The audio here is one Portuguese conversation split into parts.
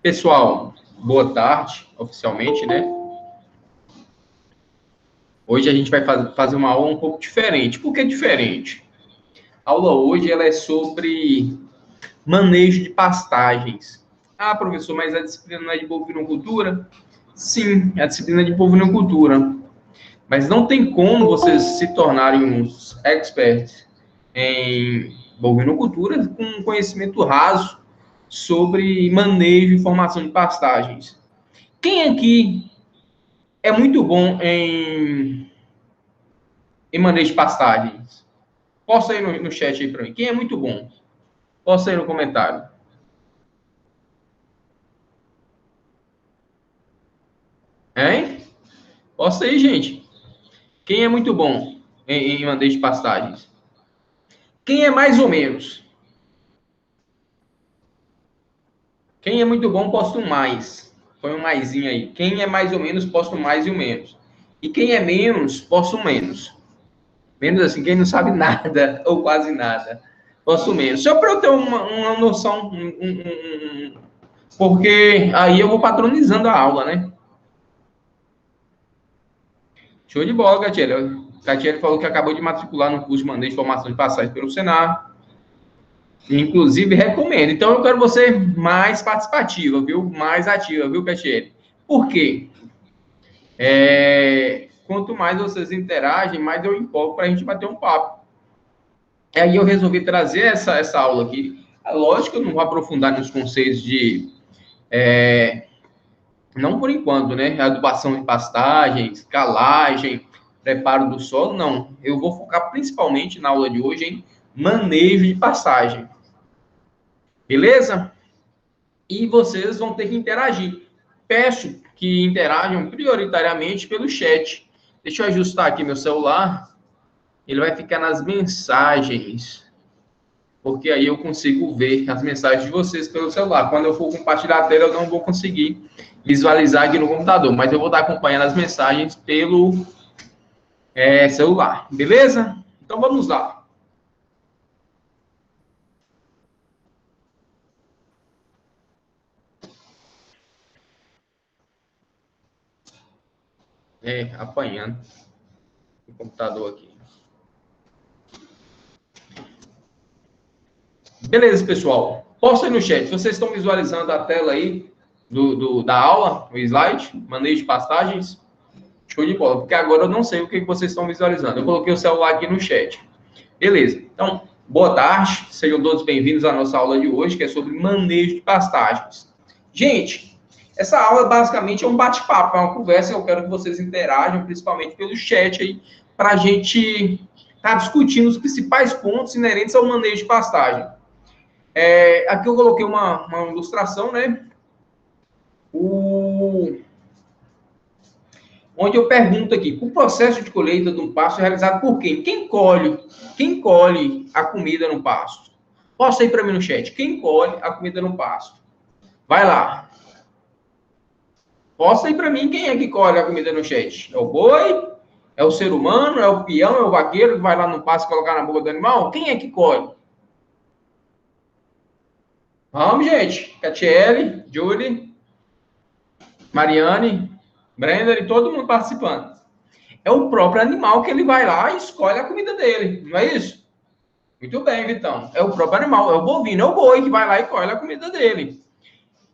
Pessoal, boa tarde, oficialmente, né? Hoje a gente vai fazer uma aula um pouco diferente. Por que diferente? A aula hoje ela é sobre manejo de pastagens. Ah, professor, mas a disciplina não é de bovinocultura? Sim, é a disciplina de bovinocultura. Mas não tem como vocês se tornarem uns experts em bovinocultura com conhecimento raso sobre manejo e formação de pastagens. Quem aqui é muito bom em manejo de pastagens? Posta aí no chat aí para mim. Quem é muito bom? Posta aí no comentário. Hein? Posta aí, gente. Quem é muito bom em manejo de pastagens? Quem é mais ou menos? Quem é muito bom, posta um mais. Põe um maisinho aí. Quem é mais ou menos, posta um mais e um menos. E quem é menos, posta um menos. Menos assim, quem não sabe nada, ou quase nada. Posta um menos. Só para eu ter uma noção, porque aí eu vou patronizando a aula, né? Show de bola, Catiele. Catiele falou que acabou de matricular no curso de manejo de formação de passagem pelo Senar. Inclusive, recomendo. Então, eu quero você mais participativa, viu? Mais ativa, viu, Catiele? Por quê? Quanto mais vocês interagem, mais eu empolgo para a gente bater um papo. E aí eu resolvi trazer essa aula aqui. Lógico que eu não vou aprofundar nos conceitos de... não por enquanto, né? Adubação de pastagens, calagem, preparo do solo, não. Eu vou focar principalmente na aula de hoje em manejo de pastagem. Beleza? E vocês vão ter que interagir. Peço que interajam prioritariamente pelo chat. Deixa eu ajustar aqui meu celular. Ele vai ficar nas mensagens, porque aí eu consigo ver as mensagens de vocês pelo celular. Quando eu for compartilhar a tela, eu não vou conseguir visualizar aqui no computador, mas eu vou estar acompanhando as mensagens pelo celular, beleza? Então vamos lá. Apanhando o computador aqui. Beleza, pessoal. Posta aí no chat. Vocês estão visualizando a tela aí da aula, o slide, manejo de pastagens? Show de bola, porque agora eu não sei o que vocês estão visualizando. Eu coloquei o celular aqui no chat. Beleza. Então, boa tarde. Sejam todos bem-vindos à nossa aula de hoje, que é sobre manejo de pastagens. Gente, essa aula basicamente é um bate-papo, é uma conversa. Eu quero que vocês interajam, principalmente pelo chat aí, para a gente estar discutindo os principais pontos inerentes ao manejo de pastagem. Aqui eu coloquei uma ilustração, né? Onde eu pergunto aqui, o processo de colheita de um pasto é realizado por quem? Quem colhe a comida no pasto? Posta aí para mim no chat. Quem colhe a comida no pasto? Vai lá. Posta aí para mim quem é que colhe a comida no chat. É o boi? É o ser humano? É o peão? É o vaqueiro que vai lá no pasto colocar na boca do animal? Quem é que colhe? Vamos, gente. Catiele, Julie, Mariane, Brenda e todo mundo participando. É o próprio animal que ele vai lá e escolhe a comida dele, não é isso? Muito bem, Vitão. É o próprio animal, é o bovino, é o boi que vai lá e colhe a comida dele.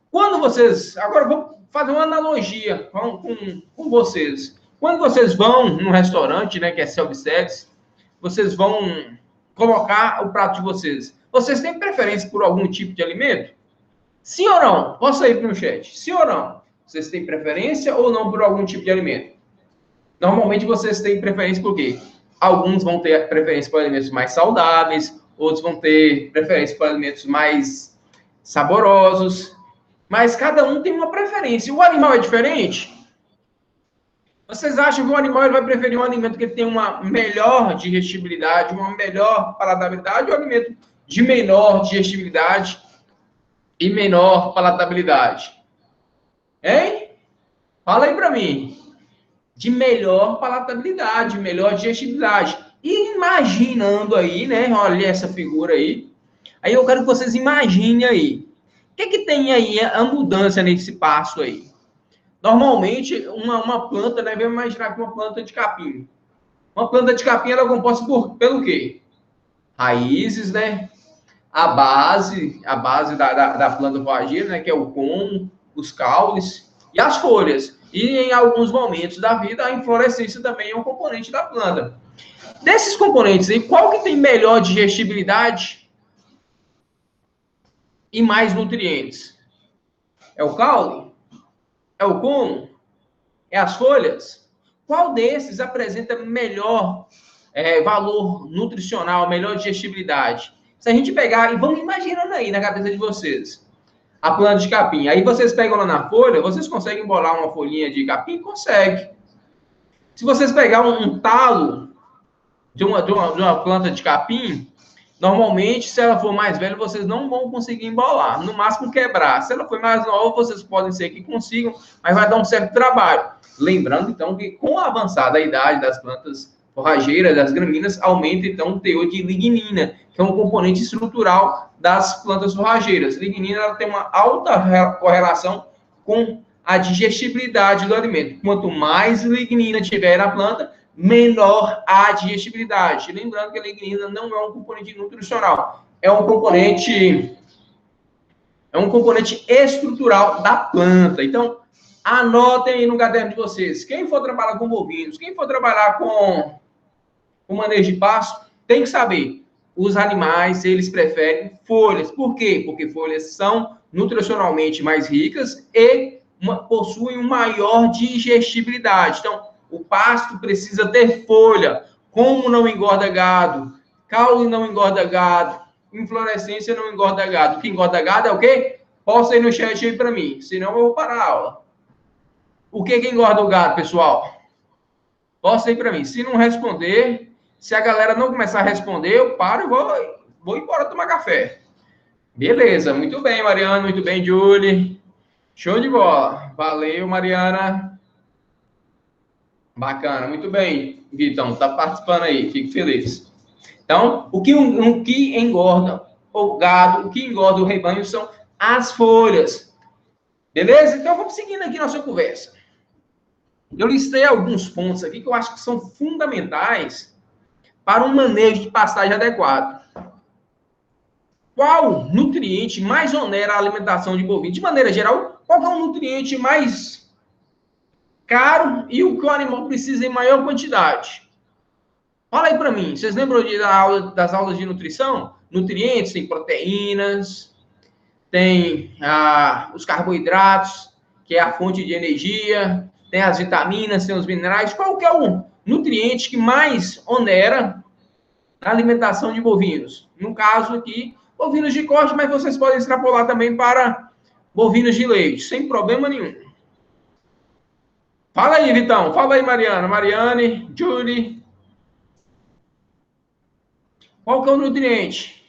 Quando vocês... Agora, eu vou fazer uma analogia com vocês. Quando vocês vão num restaurante, né, que é self-service, vocês vão colocar o prato de vocês. Vocês têm preferência por algum tipo de alimento? Sim ou não? Posso aí no chat. Sim ou não? Vocês têm preferência ou não por algum tipo de alimento? Normalmente vocês têm preferência por quê? Alguns vão ter preferência por alimentos mais saudáveis, outros vão ter preferência por alimentos mais saborosos, mas cada um tem uma preferência. O animal é diferente? Vocês acham que o animal ele vai preferir um alimento que tem uma melhor digestibilidade, uma melhor palatabilidade, ou um alimento de menor digestibilidade e menor palatabilidade? Hein? Fala aí para mim. De melhor palatabilidade, melhor digestibilidade. E imaginando aí, né? Olha essa figura aí. Aí eu quero que vocês imaginem aí. que tem aí a mudança nesse passo aí? Normalmente, uma planta, né? Vamos imaginar que uma planta de capim. Uma planta de capim, ela é composta pelo quê? Raízes, né? A base da planta forrageira, né? Que é o como, os caules e as folhas. E em alguns momentos da vida, a inflorescência também é um componente da planta. Desses componentes aí, qual que tem melhor digestibilidade e mais nutrientes? É o caule? É o como? É as folhas? Qual desses apresenta melhor valor nutricional, melhor digestibilidade? Se a gente pegar, e vamos imaginando aí na cabeça de vocês, a planta de capim. Aí vocês pegam lá na folha, vocês conseguem bolar uma folhinha de capim? Consegue. Se vocês pegar um talo de uma planta de capim, normalmente, se ela for mais velha, vocês não vão conseguir embolar. No máximo, quebrar. Se ela for mais nova, vocês podem ser que consigam, mas vai dar um certo trabalho. Lembrando, então, que com a avançada idade das plantas forrageiras, das gramíneas, aumenta, então, o teor de lignina, que é um componente estrutural das plantas forrageiras. Lignina ela tem uma alta correlação com a digestibilidade do alimento. Quanto mais lignina tiver na planta, menor a digestibilidade. Lembrando que a lignina não é um componente nutricional, é um componente estrutural da planta. Então, anotem aí no caderno de vocês. Quem for trabalhar com bovinos, quem for trabalhar com manejo de pasto, tem que saber. Os animais, eles preferem folhas. Por quê? Porque folhas são nutricionalmente mais ricas e possuem uma maior digestibilidade. Então, o pasto precisa ter folha. Como não engorda gado? Caule não engorda gado. Inflorescência não engorda gado. O que engorda gado é o quê? Posta aí no chat aí para mim, senão eu vou parar a aula. O que engorda o gado, pessoal? Posta aí para mim. Se não responder, se a galera não começar a responder, eu paro e vou embora tomar café. Beleza, muito bem, Mariana, muito bem, Julie. Show de bola. Valeu, Mariana. Bacana, muito bem, Vitão, tá participando aí, fico feliz. Então, o que engorda o gado, o que engorda o rebanho são as folhas. Beleza? Então, vamos seguindo aqui nossa conversa. Eu listei alguns pontos aqui que eu acho que são fundamentais para um manejo de pastagem adequado. Qual nutriente mais onera a alimentação de bovino? De maneira geral, qual é o nutriente mais caro e o que o animal precisa em maior quantidade? Fala aí para mim, vocês lembram das aulas de nutrição? Nutrientes, tem proteínas, tem os carboidratos, que é a fonte de energia, tem as vitaminas, tem os minerais. Qual que é o nutriente que mais onera a alimentação de bovinos? No caso aqui, bovinos de corte, mas vocês podem extrapolar também para bovinos de leite, sem problema nenhum. Fala aí, Vitão. Fala aí, Mariana. Mariane, Julie. Qual que é o nutriente?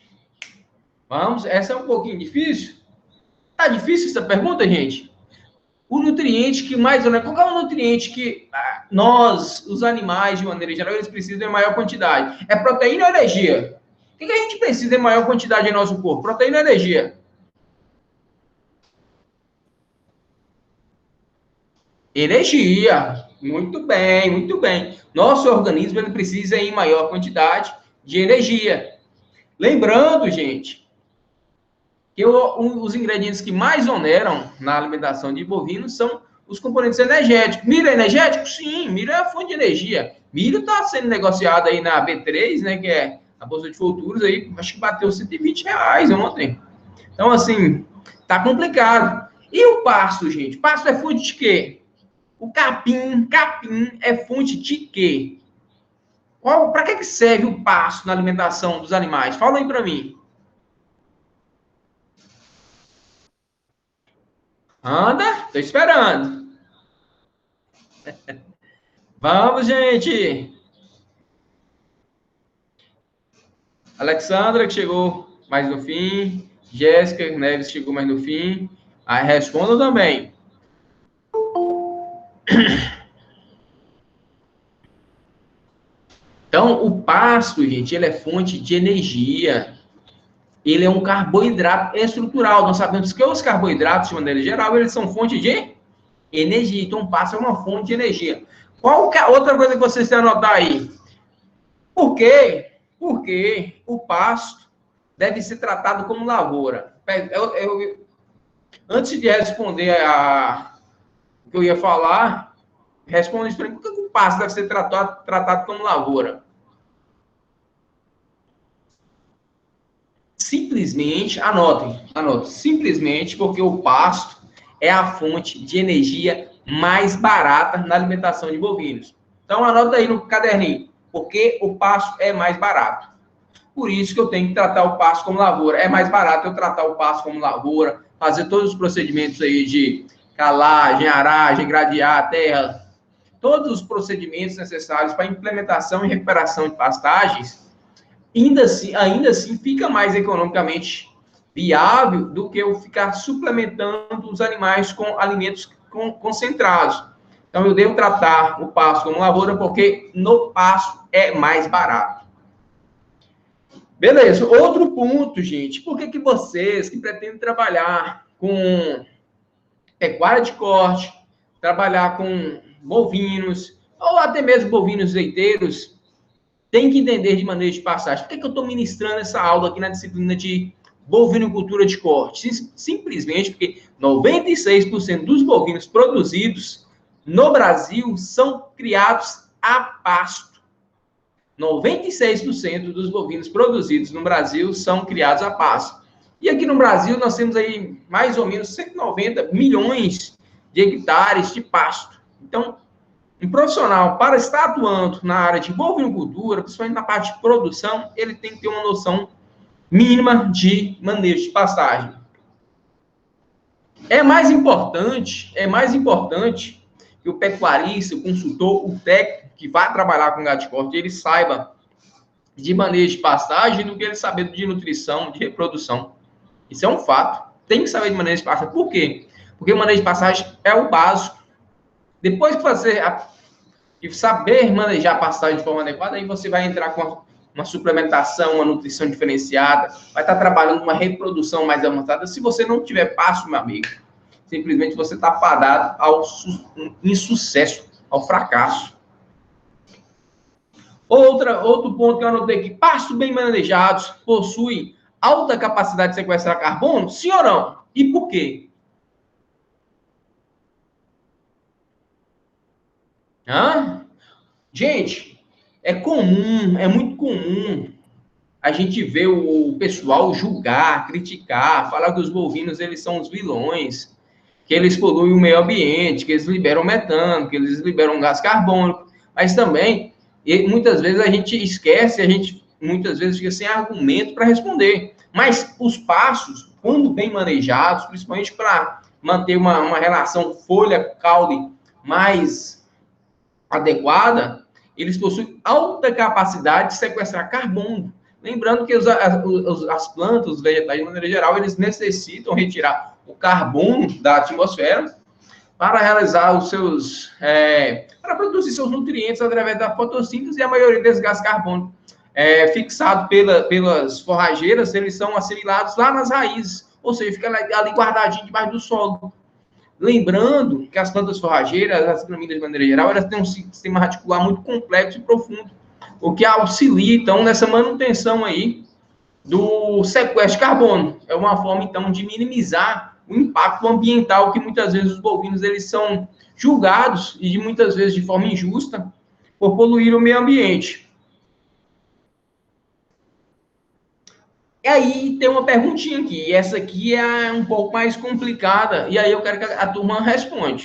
Vamos, essa é um pouquinho difícil. Tá difícil essa pergunta, gente? O nutriente que mais... Qual que é o nutriente que nós, os animais, de maneira geral, eles precisam em maior quantidade? É proteína ou energia? O que a gente precisa em maior quantidade em nosso corpo? Proteína ou energia? Energia. Muito bem, muito bem. Nosso organismo ele precisa em maior quantidade de energia. Lembrando, gente, que os ingredientes que mais oneram na alimentação de bovinos são os componentes energéticos. Milho é energético? Sim, milho é a fonte de energia. Milho está sendo negociado aí na B3, né, que é a Bolsa de Futuros, aí, acho que bateu R$ 120 ontem. Então, assim, tá complicado. E o pasto, gente? Pasto é fonte de quê? O capim é fonte de quê? Para que serve o pasto na alimentação dos animais? Fala aí para mim. Anda, tô esperando. Vamos, gente. Alexandra, que chegou mais no fim. Jéssica Neves chegou mais no fim. Aí responda também. Então, o pasto, gente, ele é fonte de energia. Ele é um carboidrato estrutural. Nós sabemos que os carboidratos, de maneira geral, eles são fonte de energia. Então, o pasto é uma fonte de energia. Qual que é a outra coisa que vocês têm que anotar aí? Por quê? Porque o pasto deve ser tratado como lavoura. Antes de responder o que eu ia falar, responde isso para mim. Por que o pasto deve ser tratado como lavoura? Simplesmente, anotem, simplesmente porque o pasto é a fonte de energia mais barata na alimentação de bovinos. Então, anota aí no caderninho, porque o pasto é mais barato. Por isso que eu tenho que tratar o pasto como lavoura. É mais barato eu tratar o pasto como lavoura, fazer todos os procedimentos aí de calagem, aragem, gradear a terra, todos os procedimentos necessários para implementação e recuperação de pastagens, ainda assim fica mais economicamente viável do que eu ficar suplementando os animais com alimentos concentrados. Então, eu devo tratar o pasto como lavoura porque no pasto é mais barato. Beleza, outro ponto, gente. Por que vocês que pretendem trabalhar com pecuária de corte, trabalhar com bovinos, ou até mesmo bovinos leiteiros, tem que entender de manejo de pastagem? Por que eu estou ministrando essa aula aqui na disciplina de bovinocultura de corte? Simplesmente porque 96% dos bovinos produzidos no Brasil são criados a pasto. 96% dos bovinos produzidos no Brasil são criados a pasto. E aqui no Brasil nós temos aí mais ou menos 190 milhões de hectares de pasto. Então, um profissional, para estar atuando na área de bovinocultura, principalmente na parte de produção, ele tem que ter uma noção mínima de manejo de pastagem. É mais importante que o pecuarista, o consultor, o técnico que vai trabalhar com gado de corte, ele saiba de manejo de pastagem do que ele saber de nutrição, de reprodução. Isso é um fato. Tem que saber de manejo de pastagem. Por quê? Porque o manejo de pastagem é o básico. Depois que você saber manejar a pastagem de forma adequada, aí você vai entrar com uma suplementação, uma nutrição diferenciada, vai estar trabalhando uma reprodução mais avançada. Se você não tiver pasto, meu amigo, simplesmente você está fadado ao insucesso, ao fracasso. Outro ponto que eu anotei aqui, pastos bem manejados possuem alta capacidade de sequestrar carbono? Sim ou não? E por quê? Gente, é muito comum a gente ver o pessoal julgar, criticar, falar que os bovinos eles são os vilões, que eles poluem o meio ambiente, que eles liberam metano, que eles liberam gás carbônico, mas também, muitas vezes a gente esquece, muitas vezes fica sem argumento para responder. Mas os pastos, quando bem manejados, principalmente para manter uma relação folha-caule mais adequada, eles possuem alta capacidade de sequestrar carbono. Lembrando que as plantas, os vegetais, de maneira geral, eles necessitam retirar o carbono da atmosfera para realizar para produzir seus nutrientes através da fotossíntese, e a maioria desses gases carbônicos fixado pelas forrageiras, eles são assimilados lá nas raízes, ou seja, fica ali guardadinho debaixo do solo. Lembrando que as plantas forrageiras, as gramíneas de maneira geral, elas têm um sistema radicular muito complexo e profundo, o que auxilia, então, nessa manutenção aí do sequestro de carbono. É uma forma, então, de minimizar o impacto ambiental que muitas vezes os bovinos eles são julgados, e muitas vezes de forma injusta, por poluir o meio ambiente. E aí tem uma perguntinha aqui, e essa aqui é um pouco mais complicada, e aí eu quero que a turma responda.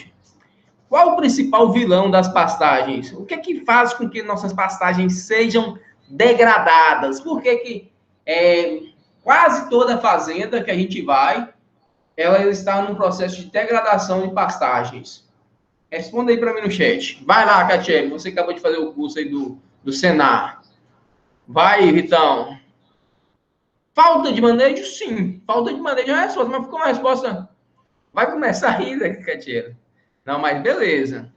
Qual o principal vilão das pastagens? O que é que faz com que nossas pastagens sejam degradadas? Por que quase toda fazenda que a gente vai, ela está num processo de degradação de pastagens? Responda aí para mim no chat. Vai lá, Catiele, você acabou de fazer o curso aí do Senar. Vai, Vitão. Falta de manejo, sim. Falta de manejo é a resposta, mas ficou uma resposta... Vai começar a rir, né, Catiele? Não, mas beleza.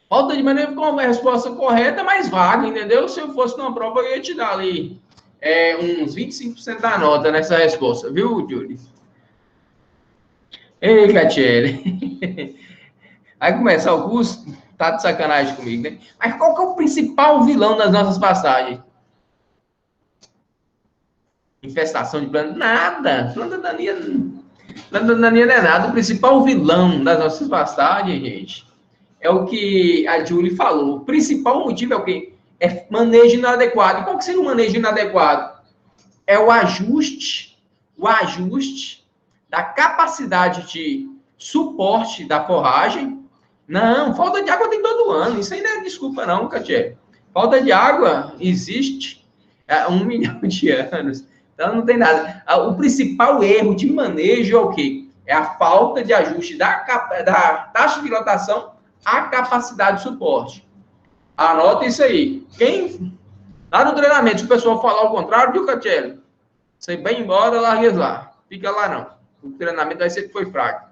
Falta de manejo ficou uma resposta correta, mas vaga, entendeu? Se eu fosse numa prova, eu ia te dar ali uns 25% da nota nessa resposta, viu, Júlio? Ei, Catiele. Aí começar o curso, tá de sacanagem comigo, né? Mas qual que é o principal vilão das nossas passagens? Infestação de planta? Nada. Planta daninha não é nada. O principal vilão das nossas pastagens, gente, é o que a Julie falou. O principal motivo é o quê? É manejo inadequado. E qual que seria o manejo inadequado? É o ajuste da capacidade de suporte da forragem. Não, falta de água tem todo ano. Isso aí não é desculpa não, Katia. Falta de água existe há 1 milhão de anos. Então, não tem nada. O principal erro de manejo é o quê? É a falta de ajuste da taxa de lotação à capacidade de suporte. Anota isso aí. Lá no treinamento, se o pessoal falar o contrário, viu, Catiele? Você vai embora, larga eles lá. Fica lá, não. O treinamento vai ser que foi fraco.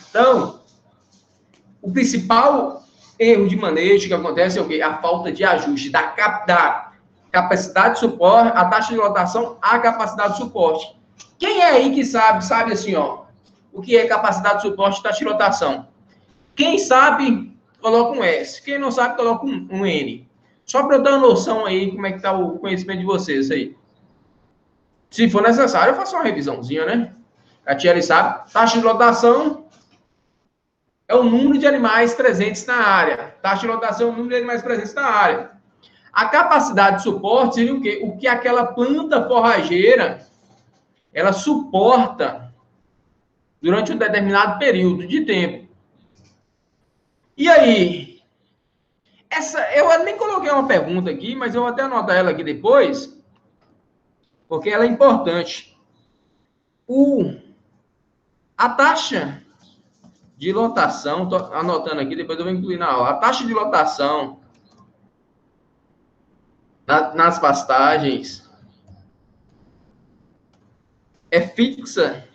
Então, o principal erro de manejo que acontece é o quê? A falta de ajuste da capacidade de suporte, a taxa de lotação à capacidade de suporte. Quem é aí que sabe assim, ó, o que é capacidade de suporte e taxa de lotação? Quem sabe, coloca um S. Quem não sabe, coloca um N. Só para eu dar uma noção aí, como é que está o conhecimento de vocês aí. Se for necessário, eu faço uma revisãozinha, né? A Thierry sabe. Taxa de lotação é o número de animais presentes na área. Taxa de lotação é o número de animais presentes na área. A capacidade de suporte seria o quê? O que aquela planta forrageira ela suporta durante um determinado período de tempo. E aí? Eu nem coloquei uma pergunta aqui, mas eu vou até anotar ela aqui depois, porque ela é importante. A taxa de lotação, tô anotando aqui, depois eu vou incluir na aula. A taxa de lotação nas pastagens é fixa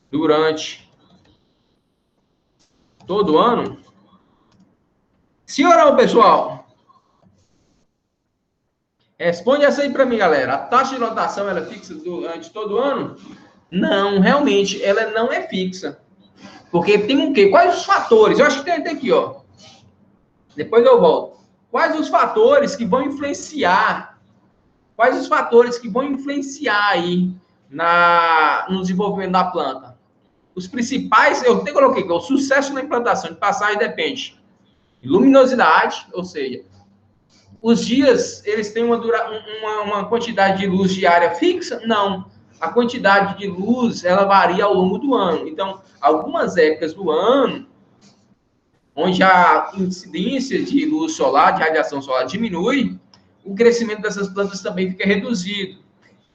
durante todo ano? Sim ou não, pessoal? Responde essa aí para mim, galera. A taxa de lotação ela é fixa durante todo ano? Não, realmente, ela não é fixa. Porque tem o quê? Quais os fatores? Eu acho que tem aqui, ó. Depois eu volto. Quais os fatores que vão influenciar? Quais os fatores que vão influenciar aí no desenvolvimento da planta? Os principais, eu até coloquei que o sucesso na implantação de passagem depende de luminosidade, ou seja, os dias, eles têm uma quantidade de luz diária fixa? Não. A quantidade de luz, ela varia ao longo do ano. Então, algumas épocas do ano, onde a incidência de luz solar, de radiação solar diminui, o crescimento dessas plantas também fica reduzido.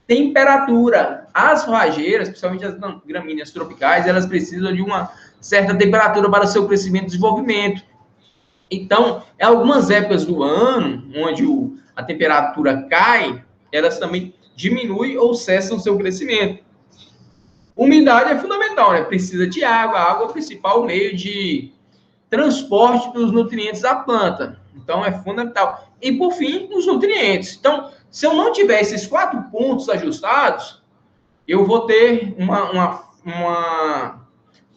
Temperatura. As forrageiras, principalmente as gramíneas tropicais, elas precisam de uma certa temperatura para o seu crescimento e desenvolvimento. Então, em algumas épocas do ano, onde a temperatura cai, elas também diminuem ou cessam o seu crescimento. Umidade é fundamental, né? Precisa de água. A água é o principal meio de transporte dos nutrientes da planta. Então, é fundamental. E, por fim, os nutrientes. Então, se eu não tiver esses 4 pontos ajustados, eu vou ter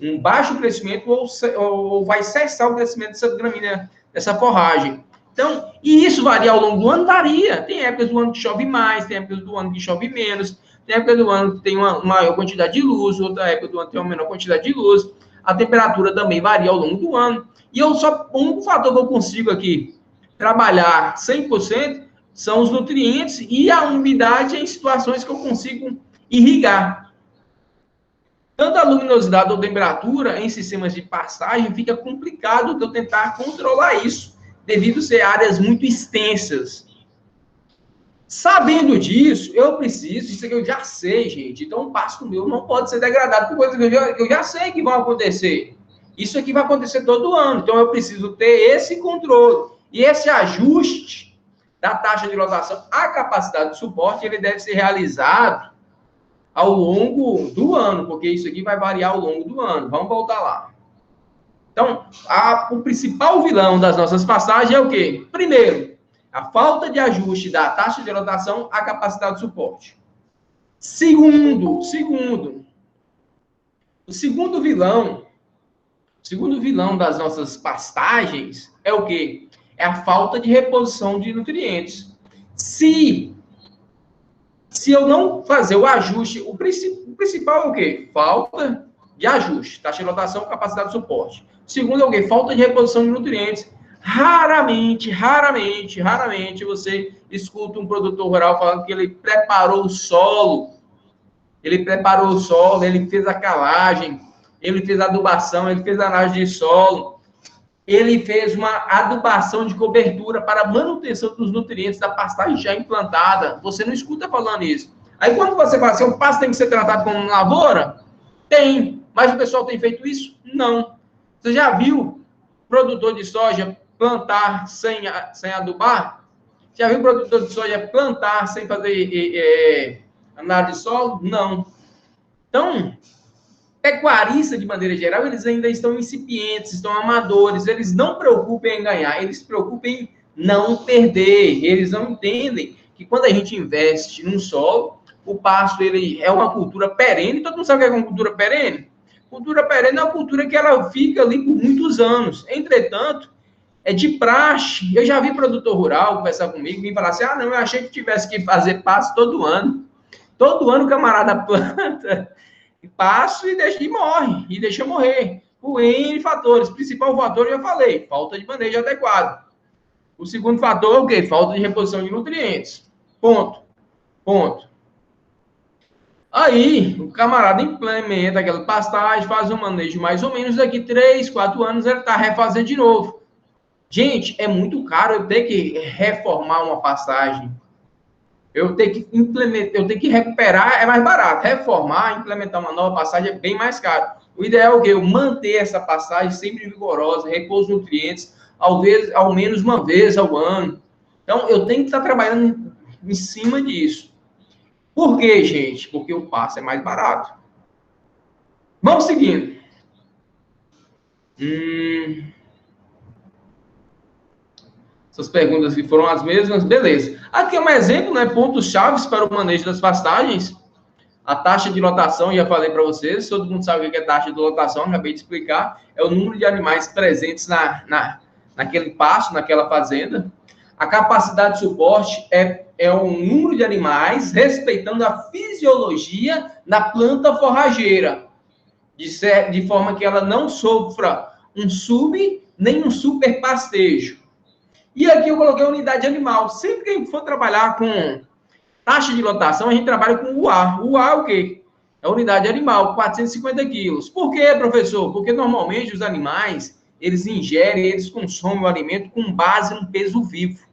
um baixo crescimento ou vai cessar o crescimento dessa gramínea, dessa forragem. Então, e isso varia ao longo do ano? Varia. Tem épocas do ano que chove mais, tem épocas do ano que chove menos, tem épocas do ano que tem uma maior quantidade de luz, outra época do ano que tem uma menor quantidade de luz. A temperatura também varia ao longo do ano. E o único fator que eu consigo aqui trabalhar 100% são os nutrientes e a umidade em situações que eu consigo irrigar. Tanto a luminosidade ou temperatura em sistemas de passagem fica complicado de eu tentar controlar isso, devido a ser áreas muito extensas. Sabendo disso, eu preciso, isso aqui eu já sei, gente, então o pasto meu não pode ser degradado por coisas que eu já sei que vão acontecer. Isso aqui vai acontecer todo ano, então eu preciso ter esse controle. E esse ajuste da taxa de lotação à capacidade de suporte, ele deve ser realizado ao longo do ano, porque isso aqui vai variar ao longo do ano. Vamos voltar lá. Então, o principal vilão das nossas passagens é o quê? Primeiro, A falta de ajuste da taxa de lotação à capacidade de suporte. Segundo vilão das nossas pastagens é o quê? É a falta de reposição de nutrientes. Se eu não fazer o ajuste, o principal é o quê? Falta de ajuste, taxa de lotação, capacidade de suporte. O segundo é o quê? Falta de reposição de nutrientes. Raramente você escuta um produtor rural falando que ele preparou o solo, ele fez a calagem, ele fez a adubação, ele fez a análise de solo, ele fez uma adubação de cobertura para a manutenção dos nutrientes da pastagem já implantada. Você não escuta falando isso. Aí quando você fala assim, o pasto tem que ser tratado como lavoura? Tem. Mas o pessoal tem feito isso? Não. Você já viu produtor de soja plantar sem adubar? Já viu produtor de soja plantar sem fazer análise de solo? Não. Então, pecuaristas, de maneira geral, eles ainda estão incipientes, estão amadores, eles não preocupam em ganhar, eles se preocupam em não perder. Eles não entendem que quando a gente investe num solo, o pasto ele é uma cultura perene. Todo mundo sabe o que é uma cultura perene? Cultura perene é uma cultura que ela fica ali por muitos anos. Entretanto, é de praxe. Eu já vi produtor rural conversar comigo e falar assim, não, eu achei que tivesse que fazer pasto todo ano. Todo ano o camarada planta passo e morre, e deixa morrer. Por N fatores. O principal fator, eu já falei, falta de manejo adequado. O segundo fator é o quê? Falta de reposição de nutrientes. Ponto. Aí, o camarada implementa aquela pastagem, faz um manejo mais ou menos, daqui 3, 4 anos ele está refazendo de novo. Gente, é muito caro eu ter que reformar uma pastagem. Eu tenho que implementar, eu tenho que recuperar, é mais barato. Reformar, implementar uma nova passagem é bem mais caro. O ideal é o quê? Eu manter essa passagem sempre vigorosa, repor os nutrientes, ao menos uma vez ao ano. Então, eu tenho que estar trabalhando em cima disso. Por quê, gente? Porque o pasto é mais barato. Vamos seguindo. Essas perguntas que foram as mesmas, beleza. Aqui é um exemplo, né? Pontos chaves para o manejo das pastagens. A taxa de lotação, já falei para vocês, todo mundo sabe o que é taxa de lotação, acabei de explicar. É o número de animais presentes naquele pasto, naquela fazenda. A capacidade de suporte é o número de animais respeitando a fisiologia da planta forrageira, de forma que ela não sofra um nem um super pastejo. E aqui eu coloquei a unidade animal. Sempre que a gente for trabalhar com taxa de lotação, a gente trabalha com UA. UA é o quê? É a unidade animal, 450 quilos. Por quê, professor? Porque normalmente os animais, eles ingerem, eles consomem o alimento com base no peso vivo.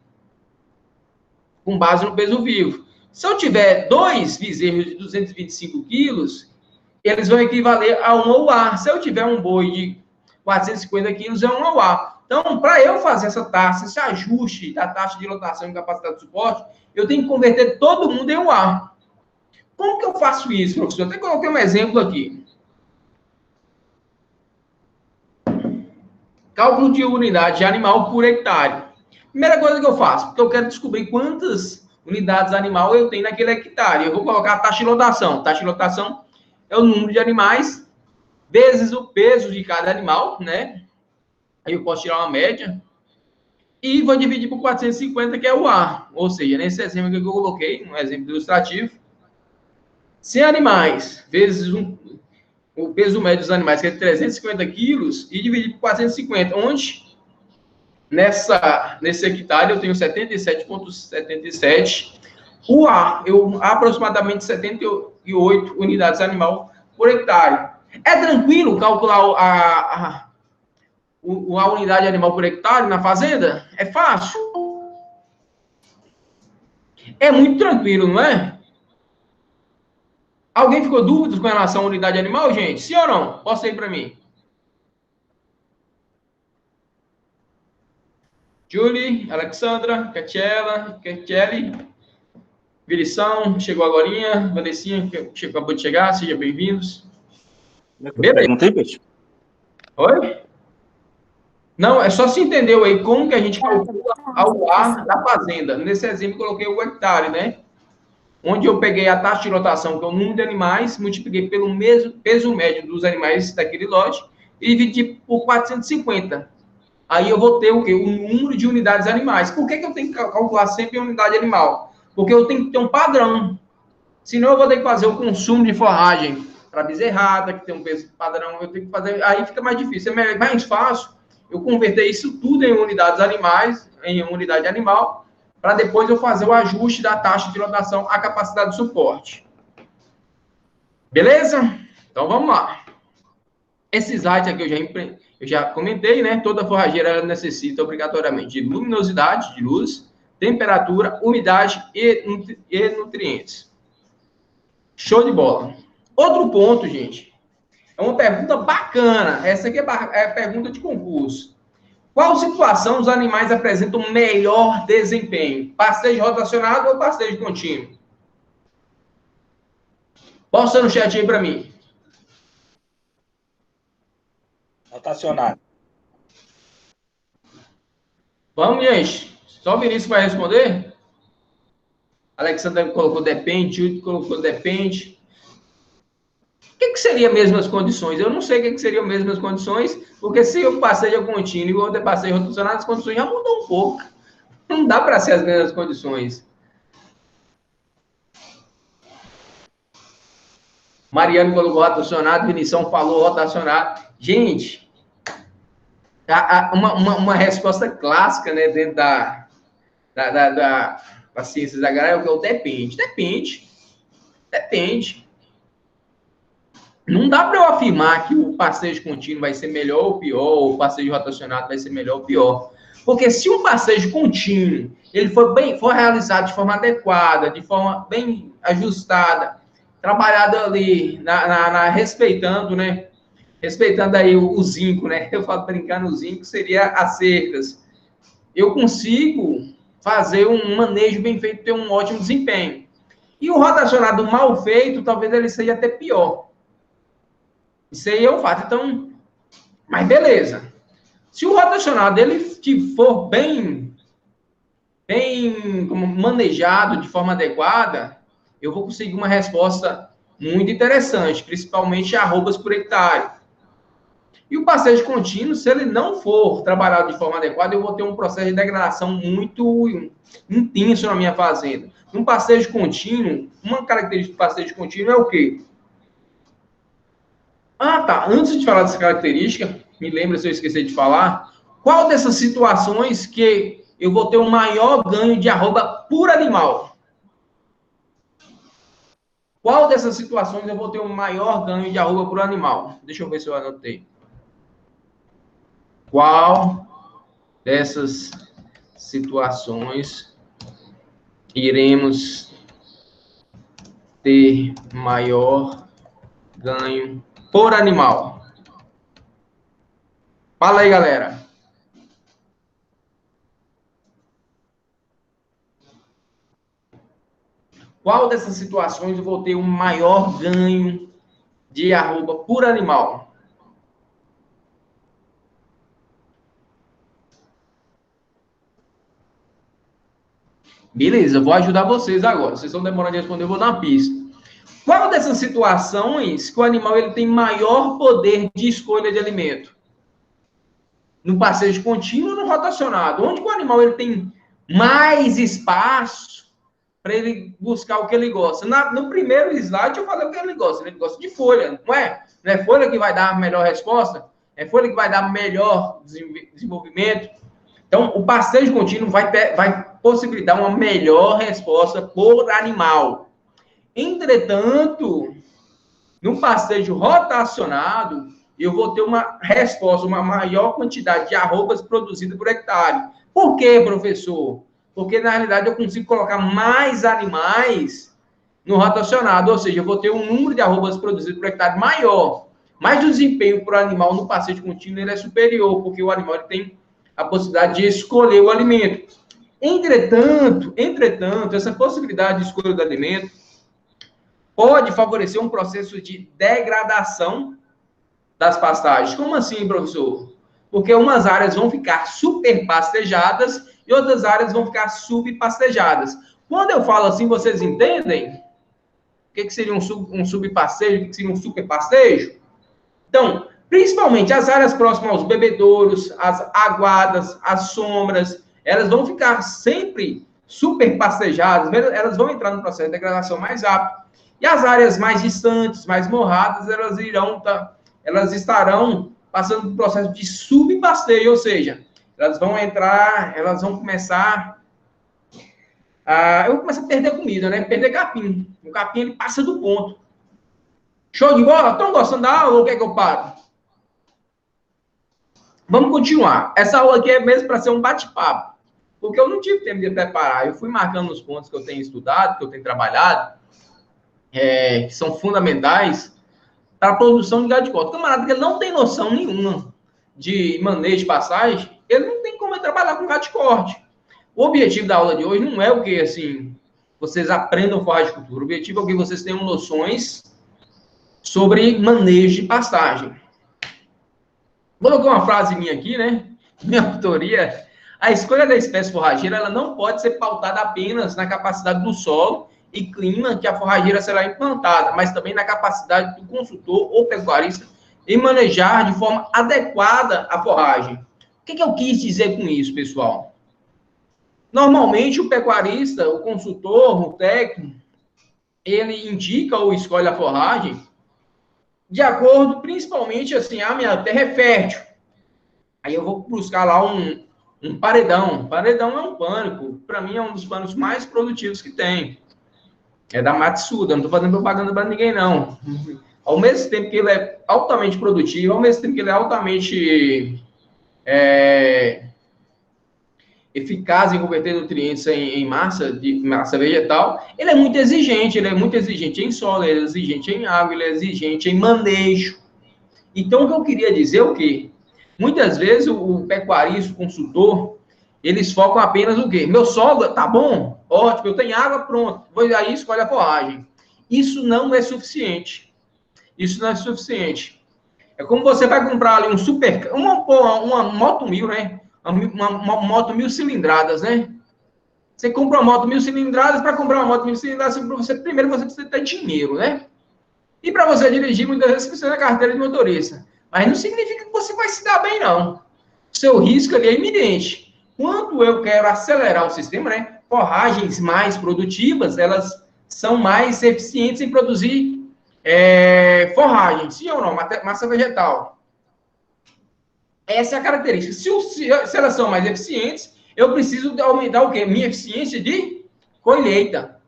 Se eu tiver 2 bezerros de 225 quilos, eles vão equivaler a 1 UA. Se eu tiver um boi de 450 quilos, é 1 UA. Então, para eu fazer essa taxa, esse ajuste da taxa de lotação e capacidade de suporte, eu tenho que converter todo mundo em UA. Como que eu faço isso, professor? Eu até coloquei um exemplo aqui. Cálculo de unidade de animal por hectare. Primeira coisa que eu faço, porque eu quero descobrir quantas unidades animal eu tenho naquele hectare. Eu vou colocar a taxa de lotação. Taxa de lotação é o número de animais vezes o peso de cada animal, né? Aí eu posso tirar uma média e vou dividir por 450, que é o A. Ou seja, nesse exemplo que eu coloquei, um exemplo ilustrativo, 100 animais vezes o peso médio dos animais, que é 350 quilos, e dividir por 450, onde nesse hectare eu tenho 77,77. O A, aproximadamente 78 unidades animal por hectare. É tranquilo calcular a unidade animal por hectare na fazenda? É fácil? É muito tranquilo, não é? Alguém ficou dúvidas com relação à unidade animal, gente? Sim ou não? Posta aí para mim. Julie, Alexandra, Catiele, Virição, chegou agorinha, Vanessinha, que acabou de chegar, sejam bem-vindos. Perguntei, Peixe? Oi? Não, é só se entendeu aí como que a gente calcula ao ar da fazenda. Nesse exemplo, eu coloquei o hectare, né? Onde eu peguei a taxa de lotação, que é o número de animais, multipliquei pelo mesmo peso médio dos animais daquele lote e dividi por 450. Aí eu vou ter o quê? O número de unidades animais. Por que eu tenho que calcular sempre a unidade animal? Porque eu tenho que ter um padrão. Senão eu vou ter que fazer o consumo de forragem para bezerrada, que tem um peso padrão, eu tenho que fazer. Aí fica mais difícil. É mais fácil eu converter isso tudo em unidades animais, em unidade animal, para depois eu fazer o ajuste da taxa de lotação à capacidade de suporte. Beleza? Então vamos lá. Esse slide aqui eu já comentei, né? Toda forrageira ela necessita obrigatoriamente de luminosidade, de luz, temperatura, umidade e nutrientes. Show de bola. Outro ponto, gente, é uma pergunta bacana. Essa aqui é pergunta de concurso. Qual situação os animais apresentam melhor desempenho? Pastejo rotacionado ou pastejo contínuo? Posta no chat aí para mim. Rotacionado. Vamos, gente. Só o Vinícius vai responder? Alexandre colocou depende, Júlio colocou depende. O que seriam mesmas condições? Eu não sei o que seriam mesmas condições, porque se o passeio é contínuo e o outro é passeio rotacionado, as condições já mudam um pouco. Não dá para ser as mesmas condições. Mariano colocou rotacionado, Vinição falou rotacionado. Gente, uma resposta clássica, né, dentro da ciências agrárias é o depende. Depende. Não dá para eu afirmar que o passeio contínuo vai ser melhor ou pior, ou o passeio rotacionado vai ser melhor ou pior. Porque se um passeio contínuo ele for realizado de forma adequada, de forma bem ajustada, trabalhado ali, respeitando, né? Respeitando aí o zinco, né? Eu falo brincando, o zinco seria as cercas. Eu consigo fazer um manejo bem feito, ter um ótimo desempenho. E o rotacionado mal feito, talvez ele seja até pior. Isso aí é um fato. Então, mas beleza. Se o rotacionado ele for bem manejado de forma adequada, eu vou conseguir uma resposta muito interessante, principalmente arrobas por hectare. E o passeio contínuo, se ele não for trabalhado de forma adequada, eu vou ter um processo de degradação muito intenso na minha fazenda. Um passeio contínuo, uma característica do passeio contínuo é o quê? Ah, tá. Antes de falar dessa característica, me lembra se eu esqueci de falar, qual dessas situações que eu vou ter um maior ganho de arroba por animal? Qual dessas situações eu vou ter um maior ganho de arroba por animal? Deixa eu ver se eu anotei. Qual dessas situações iremos ter maior ganho por animal? Fala aí, galera. Qual dessas situações eu vou ter um maior ganho de arroba por animal? Beleza, eu vou ajudar vocês agora. Vocês estão demorando de responder, eu vou dar uma pista. Qual dessas situações que o animal ele tem maior poder de escolha de alimento? No passeio contínuo ou no rotacionado? Onde que o animal ele tem mais espaço para ele buscar o que ele gosta? No primeiro slide eu falei o que ele gosta de folha, não é? Não é folha que vai dar a melhor resposta? É folha que vai dar melhor desenvolvimento? Então, o passeio contínuo vai possibilitar uma melhor resposta por animal. Entretanto, no passeio rotacionado, eu vou ter uma resposta, uma maior quantidade de arrobas produzidas por hectare. Por quê, professor? Porque, na realidade, eu consigo colocar mais animais no rotacionado, ou seja, eu vou ter um número de arrobas produzidas por hectare maior. Mas o desempenho para o animal no passeio contínuo ele é superior, porque o animal ele tem a possibilidade de escolher o alimento. Entretanto, essa possibilidade de escolha do alimento pode favorecer um processo de degradação das pastagens. Como assim, professor? Porque umas áreas vão ficar super pastejadas e outras áreas vão ficar subpastejadas. Quando eu falo assim, vocês entendem? O que seria um subpastejo? O que seria um superpastejo? Então, principalmente as áreas próximas aos bebedouros, as aguadas, as sombras, elas vão ficar sempre superpastejadas, elas vão entrar no processo de degradação mais rápido. E as áreas mais distantes, mais morradas, elas estarão passando por um processo de subpasteio, ou seja, elas vão começar eu vou começar a perder comida, né? Perder capim. O capim, ele passa do ponto. Show de bola? Estão gostando da aula ou quer que eu pare? Vamos continuar. Essa aula aqui é mesmo para ser um bate-papo. Porque eu não tive tempo de preparar. Eu fui marcando os pontos que eu tenho estudado, que eu tenho trabalhado, que são fundamentais para a produção de gado de corte. O camarada que ele não tem noção nenhuma de manejo de passagem, ele não tem como trabalhar com gado de corte. O objetivo da aula de hoje não é o que, assim, vocês aprendam forragem de cultura. O objetivo é que vocês tenham noções sobre manejo de pastagem. Vou colocar uma frase minha aqui, né? Minha autoria. A escolha da espécie forrageira, ela não pode ser pautada apenas na capacidade do solo e clima que a forrageira será implantada, mas também na capacidade do consultor ou pecuarista em manejar de forma adequada a forragem. O que eu quis dizer com isso, pessoal? Normalmente, o pecuarista, o consultor, o técnico, ele indica ou escolhe a forragem de acordo, principalmente, assim, a minha terra é fértil. Aí eu vou buscar lá um paredão. Paredão é um pânico. Para mim, é um dos pânicos mais produtivos que tem. É da Matsuda, não estou fazendo propaganda para ninguém, não. Ao mesmo tempo que ele é altamente produtivo, ao mesmo tempo que ele é altamente eficaz em converter nutrientes em massa vegetal, ele é muito exigente em solo, ele é exigente em água, ele é exigente em manejo. Então, o que eu queria dizer é o quê? Muitas vezes o pecuarista, o consultor, eles focam apenas o quê? Meu solo tá bom? Ótimo, eu tenho água, pronto. Vou aí, escolhe a forragem. Isso não é suficiente. Isso não é suficiente. É como você vai comprar ali uma moto 1000, né? Uma moto 1000 cilindradas, né? Você compra uma moto 1000 cilindradas, para comprar uma moto 1000 cilindradas, primeiro você precisa ter dinheiro, né? E para você dirigir, muitas vezes você precisa da carteira de motorista. Mas não significa que você vai se dar bem, não. Seu risco ali é iminente. Quando eu quero acelerar o sistema, né? Forragens mais produtivas, elas são mais eficientes em produzir forragem. Sim ou não? Massa vegetal. Essa é a característica. Se elas são mais eficientes, eu preciso aumentar o quê? Minha eficiência de colheita.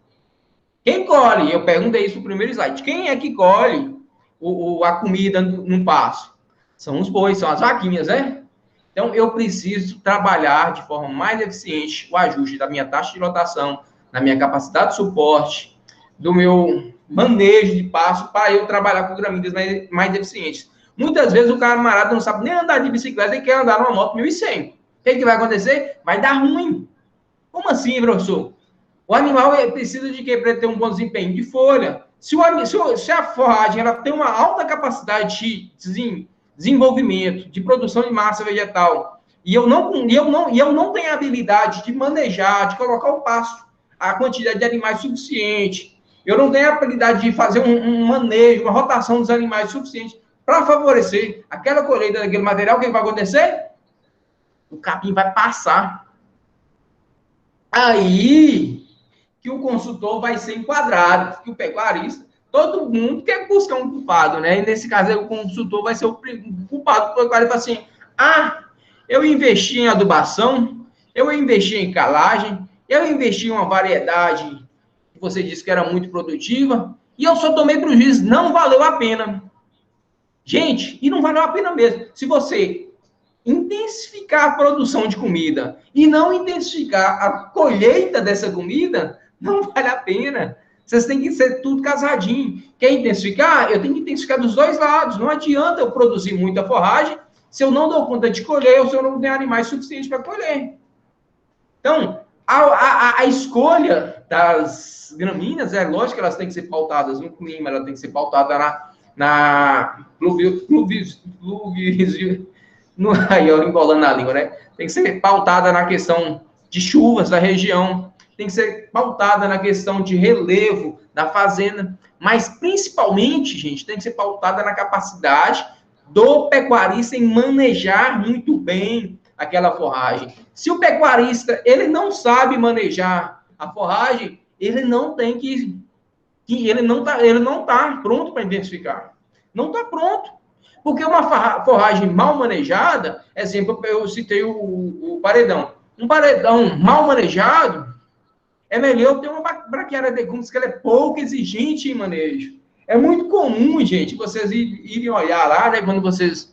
Quem colhe? Eu perguntei isso no primeiro slide. Quem é que colhe a comida no pasto? São os bois, são as vaquinhas, né? Então, eu preciso trabalhar de forma mais eficiente o ajuste da minha taxa de lotação, da minha capacidade de suporte, do meu manejo de pasto, para eu trabalhar com gramíneas mais eficientes. Muitas vezes o camarada não sabe nem andar de bicicleta e quer andar numa moto 1100. O que vai acontecer? Vai dar ruim. Como assim, professor? O animal precisa de quê para ter um bom desempenho? De folha. Se a forragem ela tem uma alta capacidade de desenvolvimento, de produção de massa vegetal, e eu não tenho habilidade de manejar, de colocar o pasto, a quantidade de animais suficiente, eu não tenho a habilidade de fazer um manejo, uma rotação dos animais suficiente para favorecer aquela colheita daquele material, o que vai acontecer? O capim vai passar. Aí que o consultor vai ser enquadrado, que o pecuarista, todo mundo quer buscar um culpado, né? E nesse caso aí, o consultor vai ser o culpado, o pecuarista fala assim, eu investi em adubação, eu investi em calagem, eu investi em uma variedade que você disse que era muito produtiva, e eu só tomei prejuízo, não valeu a pena. Gente, e não valeu a pena mesmo. Se você intensificar a produção de comida e não intensificar a colheita dessa comida, não vale a pena. Vocês têm que ser tudo casadinho. Quer intensificar? Eu tenho que intensificar dos dois lados. Não adianta eu produzir muita forragem se eu não dou conta de colher ou se eu não tenho animais suficientes para colher. Então, a escolha das gramíneas, é lógico que elas têm que ser pautadas no clima, ela tem que ser pautada Aí eu embolando a língua, né? Tem que ser pautada na questão de chuvas da região, tem que ser pautada na questão de relevo da fazenda, mas principalmente, gente, tem que ser pautada na capacidade do pecuarista em manejar muito bem aquela forragem. Se o pecuarista ele não sabe manejar a forragem, ele não tem que ele não tá pronto para identificar. Não está pronto. Porque uma forragem mal manejada, exemplo, eu citei o paredão. Um paredão mal manejado, é melhor ter uma braquiária de legumes que ela é pouco exigente em manejo. É muito comum, gente, vocês irem olhar lá, né, quando vocês,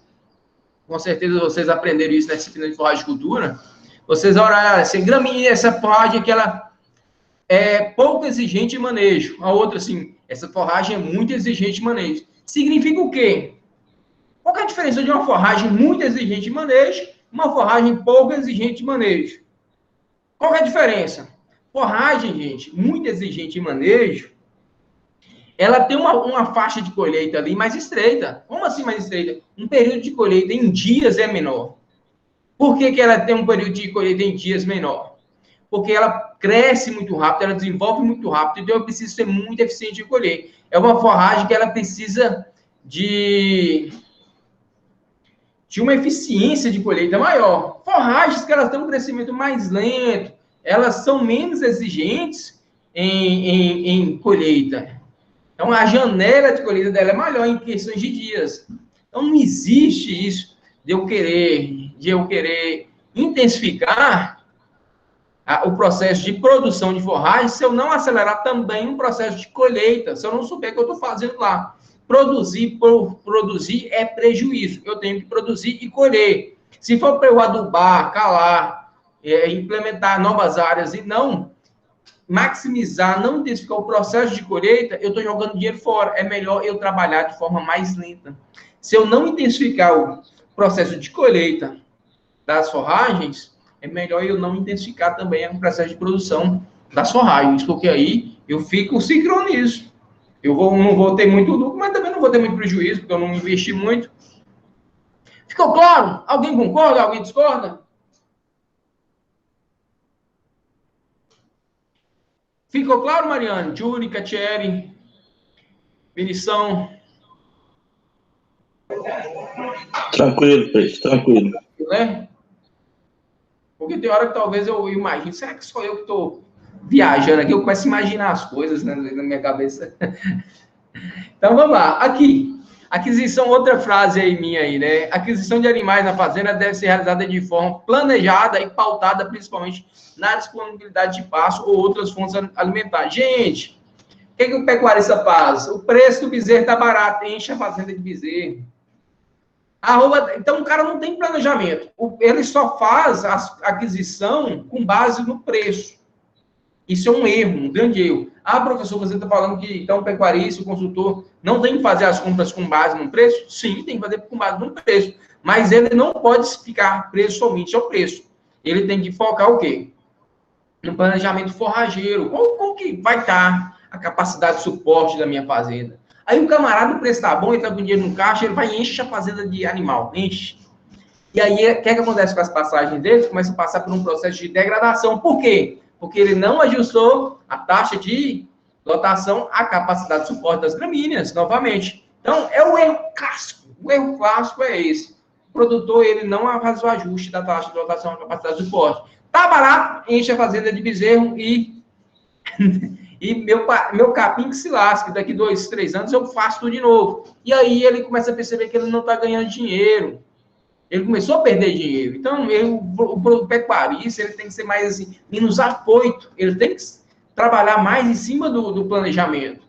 com certeza vocês aprenderam isso na disciplina de forragicultura, vocês olharem assim, gramínea, essa forragem que ela é pouco exigente em manejo. A outra, assim, essa forragem é muito exigente em manejo. Significa o quê? Qual é a diferença de uma forragem muito exigente em manejo e uma forragem pouco exigente em manejo? Qual é a diferença? Forragem, gente, muito exigente em manejo, ela tem uma faixa de colheita ali mais estreita. Como assim mais estreita? Um período de colheita em dias é menor. Por que ela tem um período de colheita em dias menor? Porque ela cresce muito rápido, ela desenvolve muito rápido, então eu preciso ser muito eficiente em colher. É uma forragem que ela precisa de uma eficiência de colheita maior. Forragens que elas têm um crescimento mais lento, elas são menos exigentes em colheita. Então, a janela de colheita dela é maior em questões de dias. Então, não existe isso de eu querer intensificar o processo de produção de forragem se eu não acelerar também o processo de colheita, se eu não souber o que eu estou fazendo lá. Produzir por produzir é prejuízo. Eu tenho que produzir e colher. Se for para eu adubar, calar, implementar novas áreas e não maximizar, não intensificar o processo de colheita, eu estou jogando dinheiro fora. É melhor eu trabalhar de forma mais lenta. Se eu não intensificar o processo de colheita das forragens, é melhor eu não intensificar também o processo de produção das forragens, porque aí eu fico sincronizo. Não vou ter muito lucro, mas também não vou ter muito prejuízo, porque eu não investi muito. Ficou claro? Alguém concorda? Alguém discorda? Ficou claro, Mariane? Júlia, Catieri, Vinição? Tranquilo, Peixe, tranquilo. Né? Porque tem hora que talvez eu imagine, será que sou eu que estou viajando aqui? Eu começo a imaginar as coisas, né, na minha cabeça. Então, vamos lá. Aqui, aquisição, outra frase aí minha aí, né? Aquisição de animais na fazenda deve ser realizada de forma planejada e pautada principalmente na disponibilidade de pasto ou outras fontes alimentares. Gente, o que o pecuarista faz? O preço do bezerro está barato, enche a fazenda de bezerro. Então, o cara não tem planejamento. Ele só faz a aquisição com base no preço. Isso é um erro, um grande erro. Ah, professor, você está falando que então o pecuarista, o consultor, não tem que fazer as compras com base no preço? Sim, tem que fazer com base no preço. Mas ele não pode ficar preso somente ao preço. Ele tem que focar o quê? No planejamento forrageiro. Como que vai estar a capacidade de suporte da minha fazenda? Aí o camarada, o preço está bom, ele está com dinheiro no caixa, ele vai e enche a fazenda de animal, enche. E aí, o que acontece com as passagens dele? Começa a passar por um processo de degradação. Por quê? Porque ele não ajustou a taxa de lotação à capacidade de suporte das gramíneas, novamente. Então, é o erro clássico. O erro clássico é esse. O produtor, ele não faz o ajuste da taxa de lotação à capacidade de suporte. Tá barato, enche a fazenda de bezerro e meu capim que se lasque. Daqui 2, 3 anos eu faço tudo de novo. E aí ele começa a perceber que ele não está ganhando dinheiro. Ele começou a perder dinheiro. Então, o pecuarista, ele tem que ser mais assim, menos afoito. Ele tem que trabalhar mais em cima do planejamento.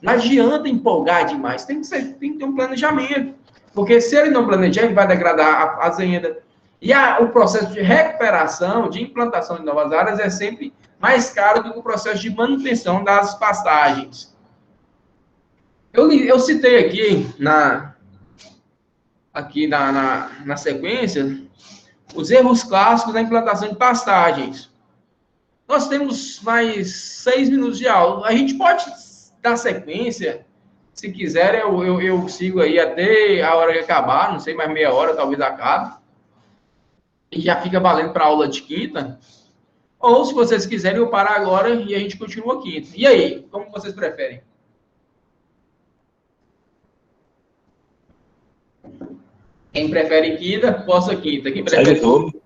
Não adianta empolgar demais. Tem que ter um planejamento. Porque se ele não planejar, ele vai degradar a fazenda. E o processo de recuperação, de implantação de novas áreas é sempre mais caro do que o processo de manutenção das pastagens. Eu citei aqui na sequência, os erros clássicos da implantação de pastagens. Nós temos mais 6 minutos de aula. A gente pode dar sequência, se quiser, eu sigo aí até a hora que acabar, não sei, mais meia hora, talvez acabe. e já fica valendo para aula de quinta. Ou, se vocês quiserem, eu paro agora e a gente continua quinta. E aí, como vocês preferem? Quem prefere quinta, possa quinta. Quem Segue prefere o jogo.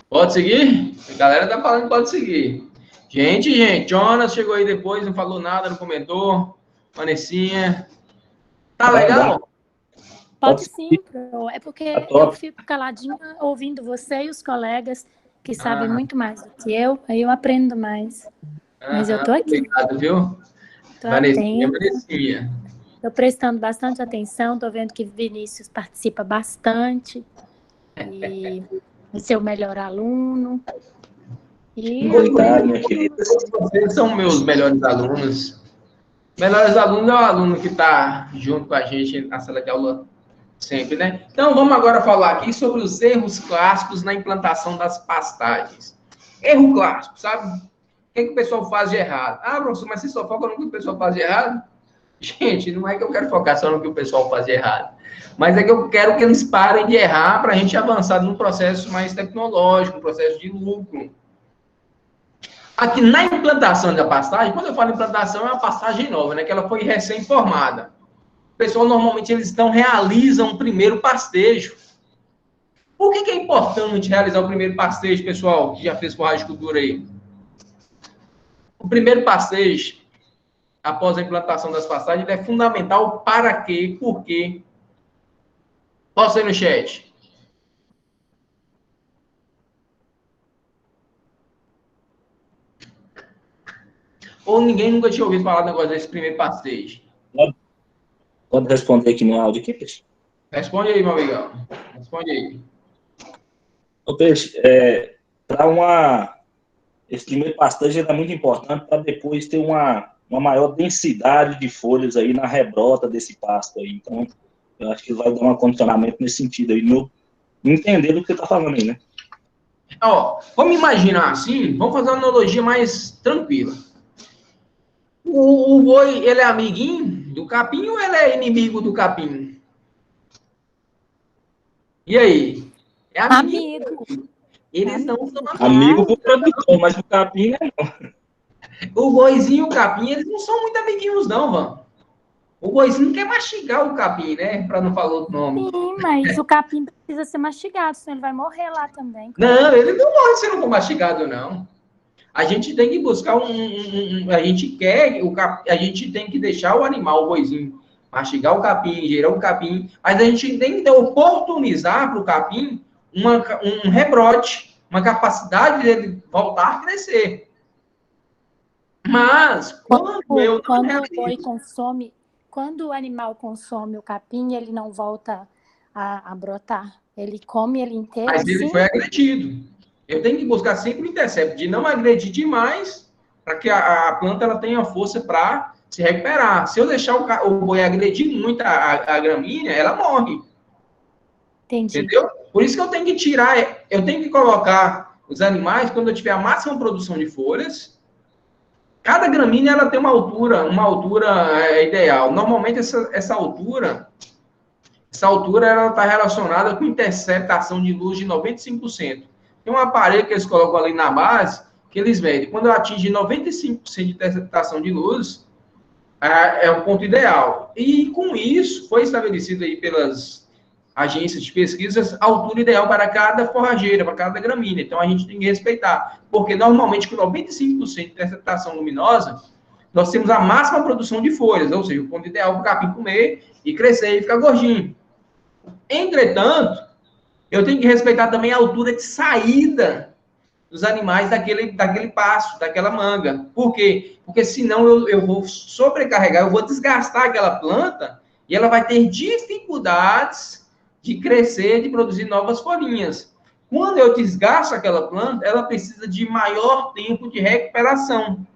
Pode seguir? A galera tá falando que pode seguir. Gente, Jonas chegou aí depois, não falou nada, não comentou. Vanessinha. Tá Dá. legal? Pode sim, Pro. É porque Tá eu top. fico caladinha ouvindo você e os colegas que sabem muito mais do que eu, aí eu aprendo mais. Mas eu tô aqui. Obrigado, viu? Tô Vanessinha, atenta. Vanessinha. Tô prestando bastante atenção, tô vendo que Vinícius participa bastante. E vai ser o melhor aluno. E Obrigado, minha querida. Vocês são meus melhores alunos. Melhores alunos é o aluno que está junto com a gente na sala de aula sempre, né? Então, vamos agora falar aqui sobre os erros clássicos na implantação das pastagens. Erro clássico, sabe? O que o pessoal faz de errado? Ah, professor, mas você só foca no que o pessoal faz de errado? Gente, não é que eu quero focar só no que o pessoal faz de errado, mas é que eu quero que eles parem de errar para a gente avançar num processo mais tecnológico, um processo de lucro. Aqui na implantação da pastagem, quando eu falo implantação, é uma pastagem nova, né? Que ela foi recém-formada. O pessoal, normalmente, eles realizam o primeiro pastejo. Por que é importante realizar o primeiro pastejo, pessoal, que já fez forragem de cultura aí? O primeiro pastejo, após a implantação das pastagens, ele é fundamental para quê? Por quê? Posta aí no chat. Ou ninguém nunca tinha ouvido falar do negócio desse primeiro pastejo? Pode responder aqui no áudio aqui, Peixe? Responde aí, meu amigão. Responde aí. Ô, Peixe, esse primeiro pastagem é muito importante para depois ter uma maior densidade de folhas aí na rebrota desse pasto aí. Então, eu acho que vai dar um condicionamento nesse sentido aí, no entender do que você está falando aí, né? Ó, vamos imaginar assim, vamos fazer uma analogia mais tranquila. O boi, ele é amiguinho do capim ou ele é inimigo do capim? E aí? É amigo. Eles não são Amigo pro produtor, mas o capim, né? O boizinho e o capim, eles não são muito amiguinhos, não, Van. O boizinho não quer mastigar o capim, né? Para não falar outro nome. sim, mas o capim precisa ser mastigado, senão ele vai morrer lá também. Não, ele não morre se não for mastigado, não. A gente tem que buscar a gente quer, a gente tem que deixar o animal, o boizinho, mastigar o capim, gerar o capim, mas a gente tem que oportunizar para o capim um rebrote, uma capacidade dele voltar a crescer. Mas, quando o animal consome o capim, ele não volta a brotar. Ele come ele inteiro. Mas ele foi agredido. Eu tenho que buscar sempre o intercepto de não agredir demais para que a planta ela tenha força para se recuperar. Se eu deixar o boi agredir muito a gramínea, ela morre. Entendi. Entendeu? Por isso que eu tenho que eu tenho que colocar os animais quando eu tiver a máxima produção de folhas. Cada gramínea ela tem uma altura ideal. Normalmente essa altura ela está relacionada com interceptação de luz de 95%. Tem um aparelho que eles colocam ali na base, que eles medem. Quando atinge 95% de interceptação de luz, é o ponto ideal. E com isso, foi estabelecido aí pelas agências de pesquisas a altura ideal para cada forrageira, para cada gramínea. Então, a gente tem que respeitar. Porque, normalmente, com 95% de interceptação luminosa, nós temos a máxima produção de folhas, ou seja, o ponto ideal para o capim comer e crescer e ficar gordinho. Entretanto, eu tenho que respeitar também a altura de saída dos animais daquele pasto, daquela manga. Por quê? Porque senão eu vou sobrecarregar, eu vou desgastar aquela planta e ela vai ter dificuldades de crescer, de produzir novas folhinhas. Quando eu desgasto aquela planta, ela precisa de maior tempo de recuperação.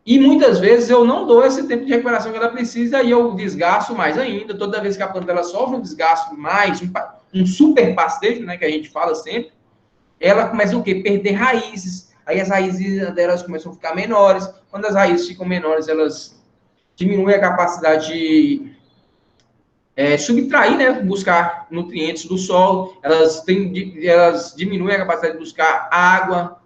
E muitas vezes eu não dou esse tempo de recuperação que ela precisa e eu desgasto mais ainda. Toda vez que a planta ela sofre um desgaste mais, um super pastejo, né, que a gente fala sempre, ela começa o quê? Perder raízes. Aí as raízes delas começam a ficar menores. Quando as raízes ficam menores, elas diminuem a capacidade subtrair, né, buscar nutrientes do solo, elas diminuem a capacidade de buscar água.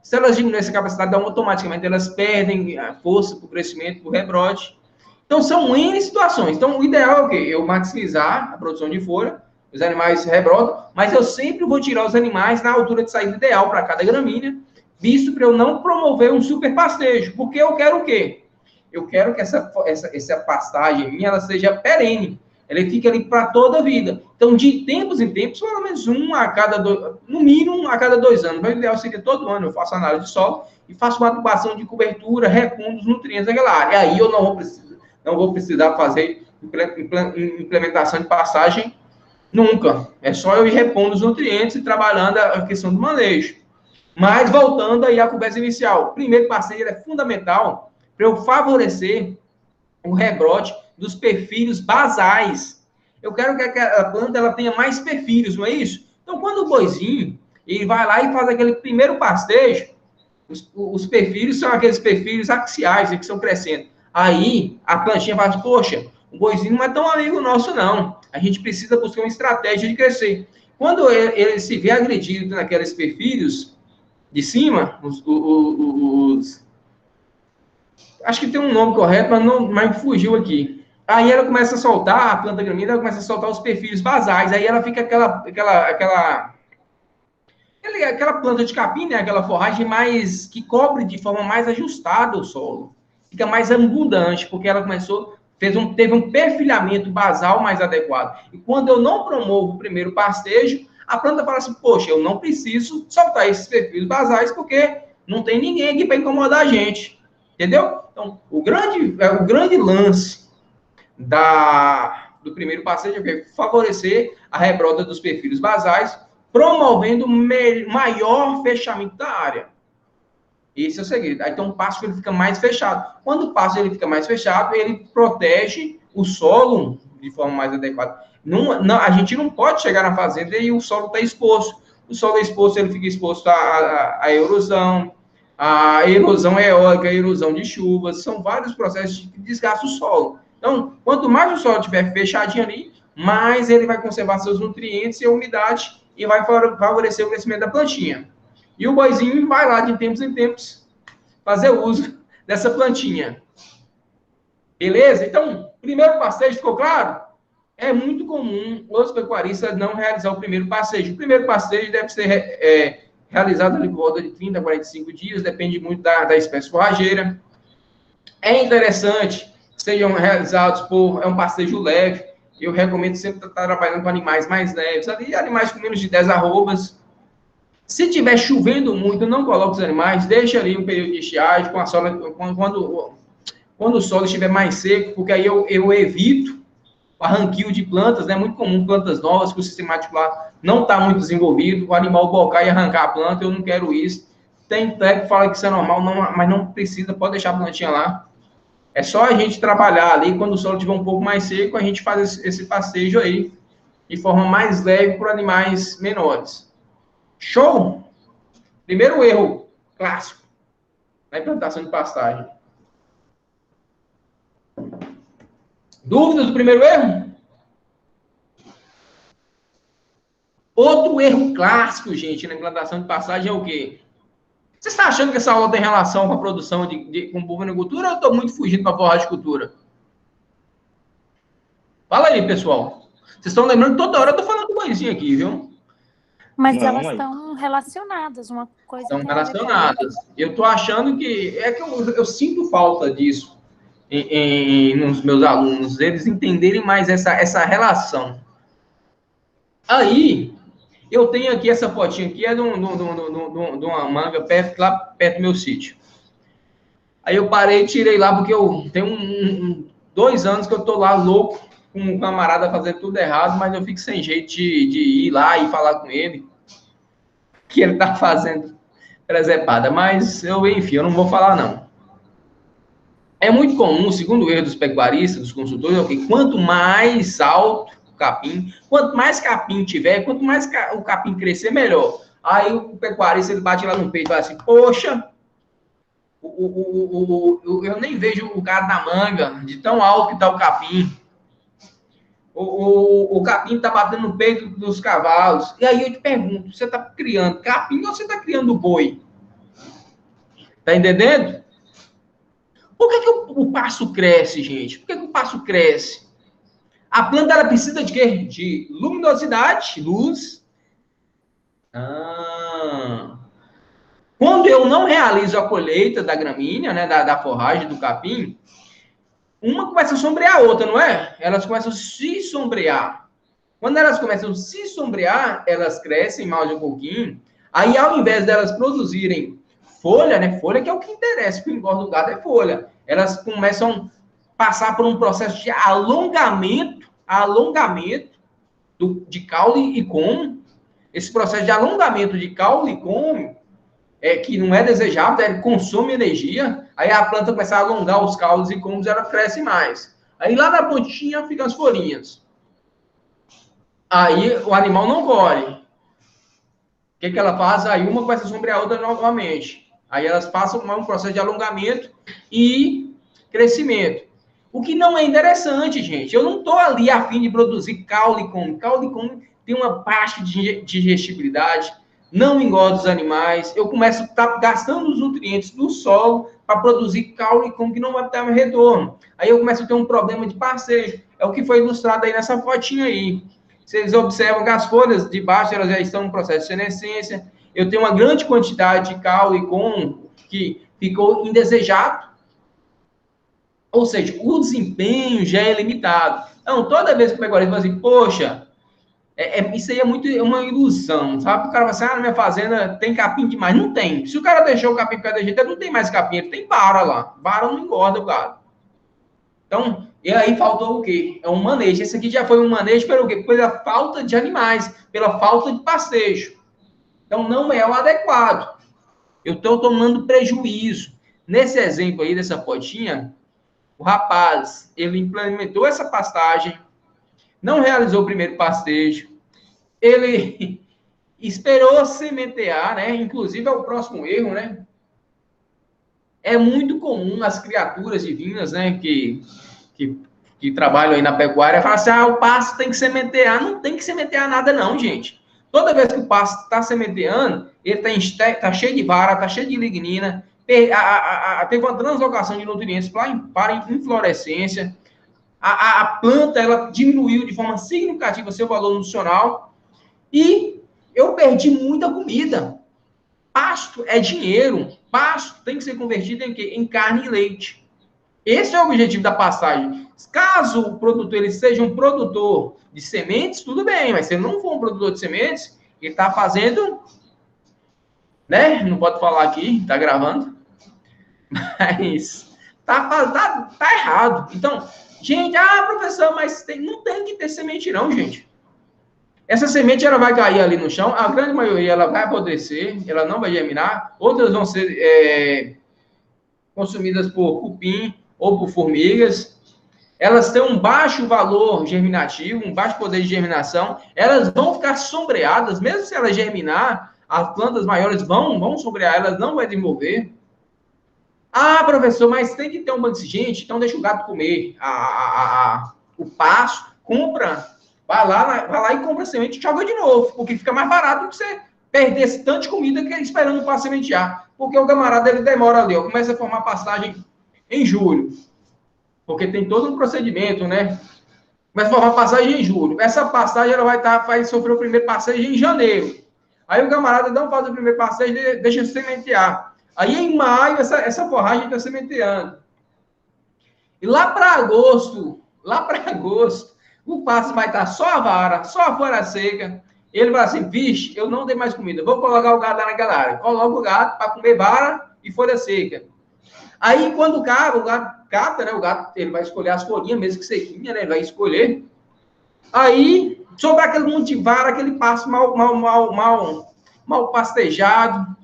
Se elas diminuem essa capacidade, automaticamente elas perdem a força para o crescimento, para o rebrote. Então, são N situações. Então, o ideal é o quê? Eu maximizar a produção de folha, os animais rebrotam, mas eu sempre vou tirar os animais na altura de saída ideal para cada gramínea, visto para eu não promover um super pastejo. Porque eu quero o quê? Eu quero que essa pastagem minha ela seja perene. Ela fica ali para toda a vida. Então, de tempos em tempos, pelo menos no mínimo, a cada 2 anos. Mas o ideal seria todo ano. Eu faço análise de solo e faço uma adubação de cobertura, recuo dos nutrientes daquela área. E aí eu não vou precisar fazer implementação de pastagem nunca. É só eu ir repondo os nutrientes e trabalhando a questão do manejo. Mas, voltando aí à conversa inicial, o primeiro pastejo é fundamental para eu favorecer o rebrote dos perfilhos basais. Eu quero que a planta ela tenha mais perfilhos, não é isso? Então, quando o boizinho ele vai lá e faz aquele primeiro pastejo, os perfilhos são aqueles perfilhos axiais que estão crescendo. Aí, a plantinha fala, poxa, o boizinho não é tão amigo nosso, não. A gente precisa buscar uma estratégia de crescer. Quando ele se vê agredido naqueles perfilhos de cima, acho que tem um nome correto, mas fugiu aqui. Aí ela começa a soltar, a planta gramínea, ela começa a soltar os perfilhos basais. Aí ela fica aquela planta de capim, né? Aquela forragem mais que cobre de forma mais ajustada o solo. Fica mais abundante, porque ela teve um perfilhamento basal mais adequado. E quando eu não promovo o primeiro pastejo, a planta fala assim, poxa, eu não preciso soltar esses perfilhos basais, porque não tem ninguém aqui para incomodar a gente. Entendeu? Então, o grande lance do primeiro pastejo é favorecer a rebrota dos perfilhos basais, promovendo maior fechamento da área. Esse é o segredo. Então, o pasto ele fica mais fechado. Quando o pasto ele fica mais fechado, ele protege o solo de forma mais adequada. A gente não pode chegar na fazenda e o solo está exposto. O solo é exposto, ele fica exposto à erosão, a erosão eólica, a erosão de chuvas, são vários processos que desgastam o solo. Então, quanto mais o solo estiver fechadinho ali, mais ele vai conservar seus nutrientes e a umidade e vai favorecer o crescimento da plantinha. E o boizinho vai lá de tempos em tempos fazer uso dessa plantinha. Beleza? Então, primeiro pastejo, ficou claro? É muito comum os pecuaristas não realizar o primeiro pastejo. O primeiro pastejo deve ser realizado ali por volta de 30 a 45 dias, depende muito da espécie forrageira. É interessante que sejam realizados é um pastejo leve. Eu recomendo sempre estar trabalhando com animais mais leves, ali, animais com menos de 10 arrobas. Se estiver chovendo muito, não coloque os animais, deixa ali um período de estiagem, quando o solo estiver mais seco, porque aí eu evito o arranquio de plantas, né? É muito comum plantas novas que o sistema articular não está muito desenvolvido, o animal bocar e arrancar a planta, eu não quero isso. Tem técnico que fala que isso é normal, mas não precisa, pode deixar a plantinha lá. É só a gente trabalhar ali, quando o solo estiver um pouco mais seco, a gente faz esse passeio aí, de forma mais leve para animais menores. Show? Primeiro erro clássico na implantação de pastagem. Dúvidas do primeiro erro? Outro erro clássico, gente, na implantação de pastagem é o quê? Você está achando que essa aula tem relação com a produção com bovinocultura ou eu estou muito fugindo para a forragicultura? Fala aí, pessoal. Vocês estão lembrando que toda hora eu estou falando coisinha aqui, viu? Mas não, elas estão relacionadas, uma coisa. Estão relacionadas. Eu estou achando que... É que eu sinto falta disso nos meus alunos, eles entenderem mais essa relação. Aí, eu tenho aqui essa fotinha aqui, é de uma manga lá perto do meu sítio. Aí eu parei e tirei lá, porque eu tenho 2 anos que eu estou lá louco, com um camarada fazendo tudo errado, mas eu fico sem jeito de ir lá e falar com ele que ele está fazendo presepada. Mas, enfim, eu não vou falar, não. É muito comum, segundo o erro dos pecuaristas, dos consultores, é que quanto mais alto o capim, quanto mais capim tiver, quanto mais o capim crescer, melhor. Aí o pecuarista, ele bate lá no peito e fala assim, poxa, eu nem vejo o cara da manga, de tão alto que está o capim. o capim está batendo no peito dos cavalos. E aí eu te pergunto, você está criando capim ou você está criando boi? Tá entendendo? Por que o pasto cresce, gente? Por que o pasto cresce? A planta ela precisa de quê? De luminosidade, luz. Quando eu não realizo a colheita da gramínea, né, da forragem, do capim, uma começa a sombrear a outra, não é? Elas começam a se sombrear. Quando elas começam a se sombrear, elas crescem mais um pouquinho. Aí, ao invés delas produzirem folha, né? Folha que é o que interessa, o que engorda o gado é folha. Elas começam a passar por um processo de alongamento de caule e como. Esse processo de alongamento de caule e como, que não é desejável, ele consome energia, aí a planta começa a alongar os caules e comos, ela cresce mais. Aí lá na pontinha ficam as folhinhas. Aí o animal não colhe. O que ela faz? Aí uma começa a sombrear a outra novamente. Aí elas passam por um processo de alongamento e crescimento. O que não é interessante, gente. Eu não estou ali a fim de produzir caule e come. Caule e come tem uma baixa digestibilidade, não engorda os animais. Eu começo a estar gastando os nutrientes do solo para produzir caule e come que não vai ter um retorno. Aí eu começo a ter um problema de passeio. É o que foi ilustrado aí nessa fotinha aí. Vocês observam que as folhas de baixo elas já estão no processo de senescência. Eu tenho uma grande quantidade de caule e come que ficou indesejado. Ou seja, o desempenho já é limitado. Então, toda vez que o pecuarista fala assim, poxa, isso aí é muito uma ilusão, sabe? O cara vai assim, na minha fazenda tem capim demais. Não tem. Se o cara deixou o capim para cada jeito, não tem mais capim, ele tem vara lá. Vara não engorda o gado. Então, e aí faltou o quê? É um manejo. Esse aqui já foi um manejo pelo quê? Pela falta de animais, pela falta de pastejo. Então, não é o adequado. Eu estou tomando prejuízo. Nesse exemplo aí, dessa potinha, o rapaz, ele implementou essa pastagem, não realizou o primeiro pastejo, ele esperou sementear, né? Inclusive, é o próximo erro, né? É muito comum as criaturas divinas, né, que trabalham aí na pecuária, falar assim, o pasto tem que sementear. Não tem que sementear nada não, gente. Toda vez que o pasto está sementeando, ele tá cheio de vara, tá cheio de lignina, teve uma translocação de nutrientes para inflorescência, a planta ela diminuiu de forma significativa seu valor nutricional e eu perdi muita comida. Pasto é dinheiro. Pasto tem que ser convertido em quê? Em carne e leite. Esse é o objetivo da pastagem. Caso o produtor ele seja um produtor de sementes, tudo bem, mas se ele não for um produtor de sementes, ele está fazendo, né? Não pode falar aqui, está gravando, mas tá errado. Então, gente, professor, mas não tem que ter semente não, gente. Essa semente ela vai cair ali no chão, a grande maioria ela vai apodrecer, ela não vai germinar, outras vão ser consumidas por cupim ou por formigas. Elas têm um baixo valor germinativo, um baixo poder de germinação, elas vão ficar sombreadas, mesmo se elas germinar, as plantas maiores vão sombrear, elas não vão desenvolver. Professor, mas tem que ter um banco de gente, então deixa o gato comer o pasto, compra. Vai lá e compra semente e joga de novo, porque fica mais barato do que você perder esse tanto de comida que é esperando para sementear. Porque o camarada, ele demora ali, começa a formar pastagem em julho. Porque tem todo um procedimento, né? Começa a formar pastagem em julho. Essa pastagem, ela vai sofrer o primeiro passeio em janeiro. Aí o camarada não faz o primeiro passeio, deixa sementear. Aí em maio, essa forragem está sementeando. E lá para agosto, o pasto vai estar só a vara, só a folha seca. Ele vai assim, vixe, eu não dei mais comida. Vou colocar o gado lá naquela área. Coloca o gado para comer vara e folha seca. Aí, quando o gado cata, né? O gado, ele vai escolher as folhinhas, mesmo que sequinha, né? Ele vai escolher. Aí, sobre aquele monte de vara, aquele pasto mal pastejado.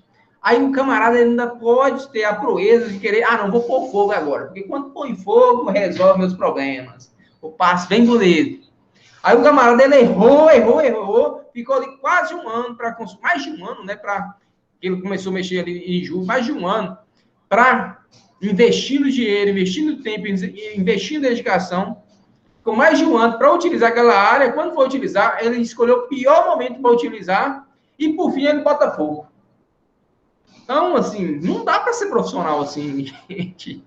Aí o camarada ainda pode ter a proeza de querer, não, vou pôr fogo agora. Porque quando põe fogo, resolve meus problemas. O passo bem bonito. Aí o camarada, ele errou, ficou ali quase um ano, mais de um ano, né, ele começou a mexer ali em julho, mais de um ano, para investir no dinheiro, investir no tempo, investir na dedicação. ficou mais de um ano para utilizar aquela área. Quando for utilizar, ele escolheu o pior momento para utilizar e, por fim, ele bota fogo. Então, assim, não dá para ser profissional assim, gente.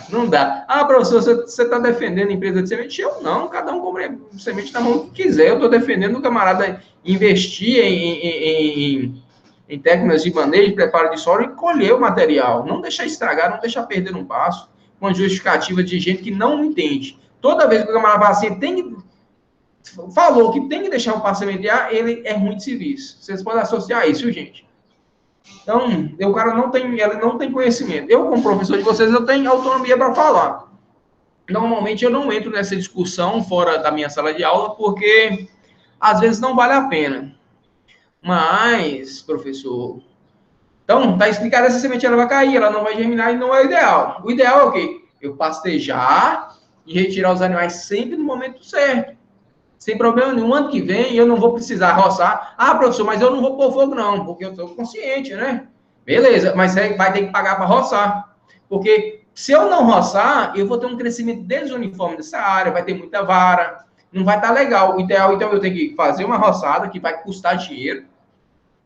Não dá. Ah, professor, você está defendendo a empresa de semente? Eu não, cada um compra semente na mão que quiser. Eu estou defendendo o camarada investir em técnicas de manejo, preparo de solo e colher o material. Não deixar estragar, não deixar perder um passo. Uma justificativa de gente que não entende. Toda vez que o camarada fala assim, falou que tem que deixar o passo sementear, ele é ruim de serviço. Vocês podem associar isso, gente. Então, o cara ele não tem conhecimento. Eu, como professor de vocês, eu tenho autonomia para falar. Normalmente, eu não entro nessa discussão fora da minha sala de aula, porque, às vezes, não vale a pena. Mas, professor... Então, tá explicado, essa semente ela vai cair, ela não vai germinar e não é o ideal. O ideal é o quê? Eu pastejar e retirar os animais sempre no momento certo. Sem problema nenhum. Ano que vem eu não vou precisar roçar. Ah, professor, mas eu não vou pôr fogo não, porque eu estou consciente, né? Beleza, mas você vai ter que pagar para roçar. Porque se eu não roçar, eu vou ter um crescimento desuniforme dessa área, vai ter muita vara, não vai estar legal. O ideal, então, eu tenho que fazer uma roçada que vai custar dinheiro.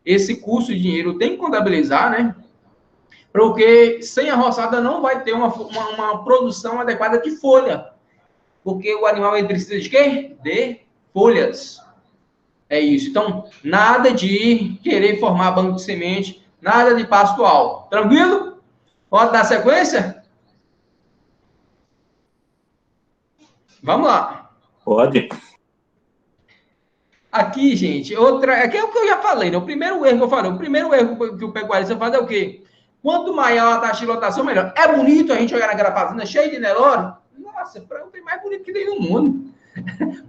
Esse custo de dinheiro tem que contabilizar, né? Porque sem a roçada não vai ter uma produção adequada de folha. Porque o animal ele precisa de quê? De folhas. É isso. Então, nada de querer formar banco de semente, nada de pasto alto. Tranquilo? Pode dar sequência? Vamos lá. Pode. Aqui, gente, aqui é o que eu já falei, né? O primeiro erro que eu falei, o primeiro erro que o pecuarista faz é o quê? Quanto maior a taxa de lotação, melhor. É bonito a gente jogar naquela fazenda cheia de Nelore? Nossa, não tem mais bonito que tem no mundo.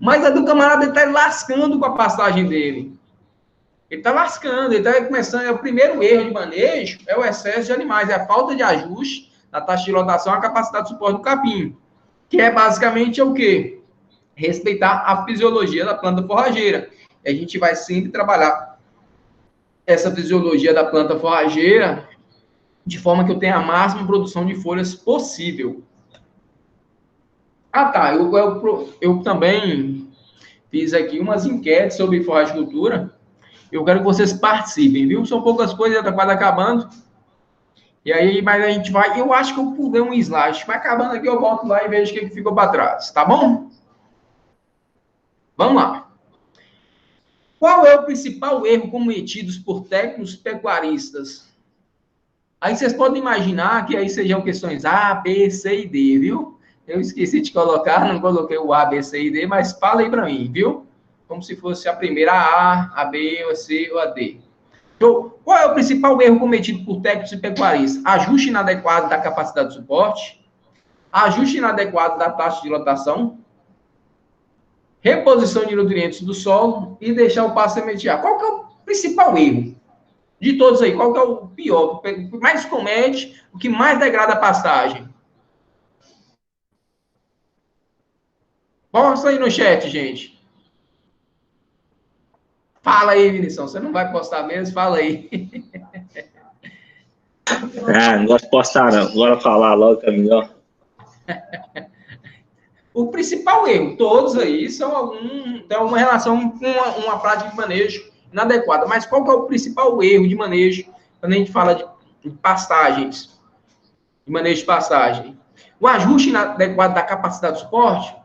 Mas a do camarada, ele tá lascando com a pastagem dele. Ele tá lascando, ele tá começando. É o primeiro erro de manejo, é o excesso de animais, é a falta de ajuste da taxa de lotação à capacidade de suporte do capim. Que é basicamente o quê? Respeitar a fisiologia da planta forrageira. E a gente vai sempre trabalhar essa fisiologia da planta forrageira de forma que eu tenha a máxima produção de folhas possível. Ah, tá. Eu também fiz aqui umas enquetes sobre forragicultura. Eu quero que vocês participem, viu? São poucas coisas, já está quase acabando. E aí, mas a gente vai... Eu acho que eu pulei um slide. Vai acabando aqui, eu volto lá e vejo o que ficou para trás. Tá bom? Vamos lá. Qual é o principal erro cometido por técnicos pecuaristas? Aí vocês podem imaginar que aí sejam questões A, B, C e D, viu? Eu esqueci de colocar, não coloquei o A, B, C e D, mas fala aí para mim, viu? Como se fosse a primeira A, a B, a C ou a D. Então, qual é o principal erro cometido por técnicos e pecuaristas? Ajuste inadequado da capacidade de suporte, ajuste inadequado da taxa de lotação, reposição de nutrientes do solo e deixar o pasto sementear. Qual que é o principal erro de todos aí? Qual que é o pior? O que mais comete, o que mais degrada a pastagem? Posta aí no chat, gente. Fala aí, Vinição. Você não vai postar mesmo? Fala aí. Não gosto de postar, não. Agora falar logo que é melhor. O principal erro, todos aí, tem uma relação com uma prática de manejo inadequada. Mas qual que é o principal erro de manejo quando a gente fala de pastagens? De manejo de pastagem? O ajuste inadequado da capacidade de suporte?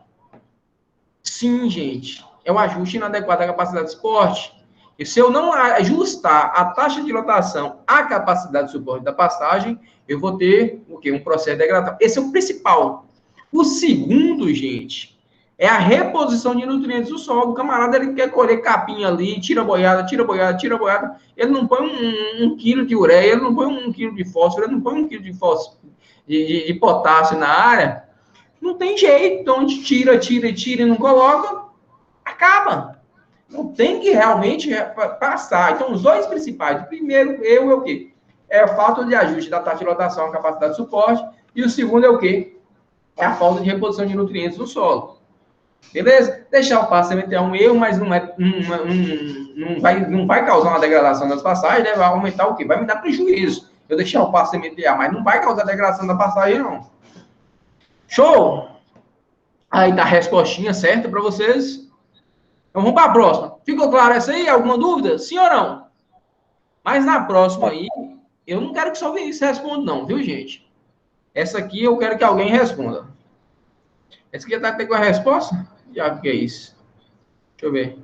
Sim, gente. É o ajuste inadequado da capacidade de suporte. E se eu não ajustar a taxa de lotação à capacidade de suporte da pastagem, eu vou ter o quê? Um processo degradado. Esse é o principal. O segundo, gente, é a reposição de nutrientes do solo. O camarada, ele quer colher capim ali, tira boiada, tira boiada, tira boiada. Ele não põe um quilo de ureia, ele não põe 1 quilo de fósforo, ele não põe 1 quilo de fósforo, de potássio na área. Não tem jeito. Então, a gente tira e não coloca, acaba. Então, tem que realmente passar. Então, os dois principais. O primeiro erro é o quê? É a falta de ajuste da taxa de lotação à capacidade de suporte. E o segundo é o quê? É a falta de reposição de nutrientes no solo. Beleza? Deixar o pasto sementear é um erro, mas não vai causar uma degradação das pastagens, né? Vai aumentar o quê? Vai me dar prejuízo. Eu deixar o pasto sementear, mas não vai causar degradação da pastagem, não. Show? Aí tá a respostinha certa para vocês. Então vamos para a próxima. Ficou claro essa aí? Alguma dúvida? Sim ou não? Mas na próxima aí, eu não quero que só o Vinícius responda, não, viu, gente? Essa aqui eu quero que alguém responda. Essa aqui tá até com a resposta? Já que é isso. Deixa eu ver.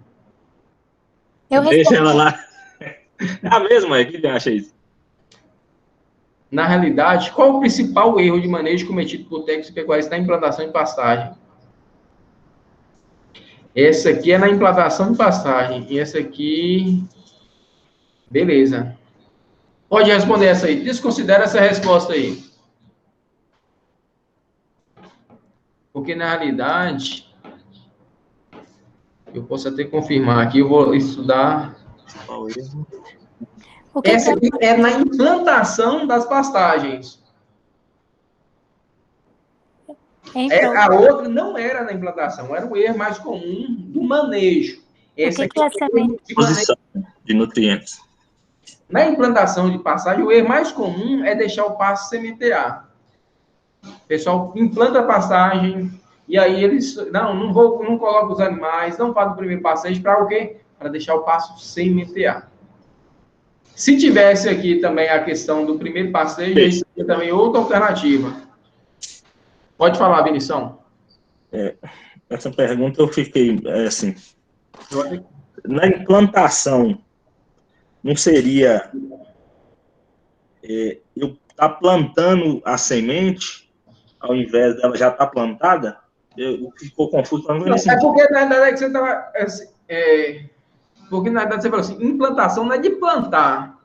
Deixa ela lá. É a mesma, que ele acha isso? Na realidade, qual o principal erro de manejo cometido por técnicos pecuaristas na implantação de pastagem? Essa aqui é na implantação de pastagem. E essa aqui... Beleza. Pode responder essa aí. Desconsidera essa resposta aí. Porque, na realidade, eu posso até confirmar aqui, eu vou estudar. Essa aqui é na implantação das pastagens. A outra não era na implantação, era o erro mais comum do manejo. Essa aqui é semente? Disposição de nutrientes. Na implantação de pastagem, o erro mais comum é deixar o pasto sementear. O pessoal implanta a pastagem e aí eles não coloca os animais, não faz o primeiro passeio para o quê? Para deixar o pasto sementear. Se tivesse aqui também a questão do primeiro passeio, isso seria também outra alternativa. Pode falar, Vinição. Essa pergunta eu fiquei assim. Na implantação, não seria eu estar plantando a semente ao invés dela já estar plantada? Ficou confuso para mim. Porque na verdade você estava... porque na verdade você falou assim, implantação não é de plantar,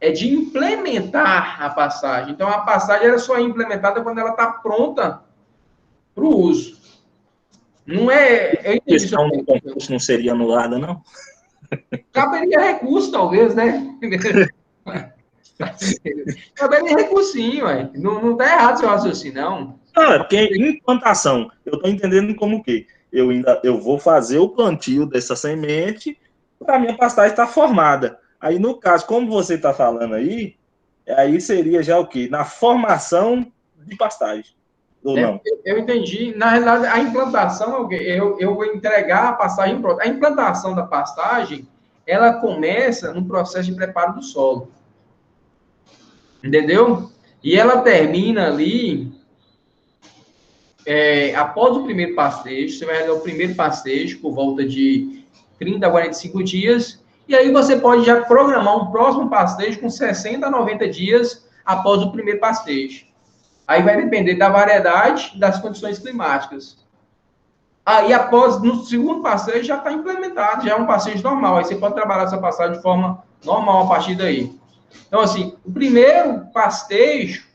é de implementar a pastagem. Então a pastagem era só implementada quando ela está pronta para o uso. Não é... A questão do concurso não seria anulada, não? Caberia recurso, talvez, né? Caberia recursinho, ué. Não está errado seu raciocínio, não. Não, é porque implantação, eu estou entendendo como que eu vou fazer o plantio dessa semente para a minha pastagem estar formada. Aí, no caso, como você está falando aí seria já o quê? Na formação de pastagem, ou não? Eu entendi. Na realidade, a implantação é o quê? Eu vou entregar a pastagem pronta. A implantação da pastagem, ela começa no processo de preparo do solo. Entendeu? E ela termina ali... após o primeiro pastejo, você vai realizar o primeiro pastejo por volta de 30 a 45 dias, e aí você pode já programar um próximo pastejo com 60 a 90 dias após o primeiro pastejo. Aí vai depender da variedade das condições climáticas. Aí, no segundo pastejo, já está implementado, já é um pastejo normal, aí você pode trabalhar essa pastagem de forma normal a partir daí. Então, assim, o primeiro pastejo,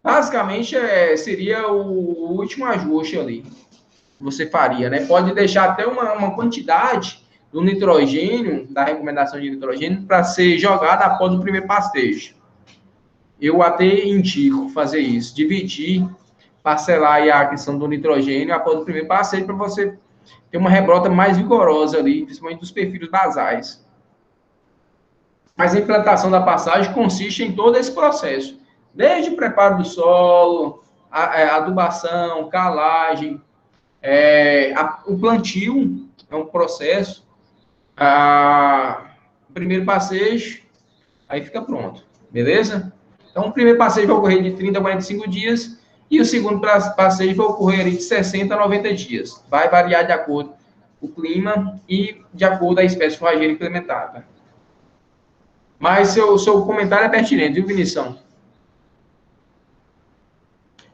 basicamente, seria o último ajuste ali que você faria, né? Pode deixar até uma quantidade do nitrogênio, da recomendação de nitrogênio, para ser jogada após o primeiro pastejo. Eu até indico fazer isso, dividir, parcelar aí a questão do nitrogênio após o primeiro pastejo, para você ter uma rebrota mais vigorosa ali, principalmente dos perfis basais. Mas a implantação da pastagem consiste em todo esse processo. Desde o preparo do solo, adubação, calagem, o plantio é um processo, o primeiro passeio, aí fica pronto, beleza? Então, o primeiro passeio vai ocorrer de 30 a 45 dias e o segundo passeio vai ocorrer de 60 a 90 dias. Vai variar de acordo com o clima e de acordo com a espécie forrageira implementada. Mas seu comentário é pertinente, viu, Vinição?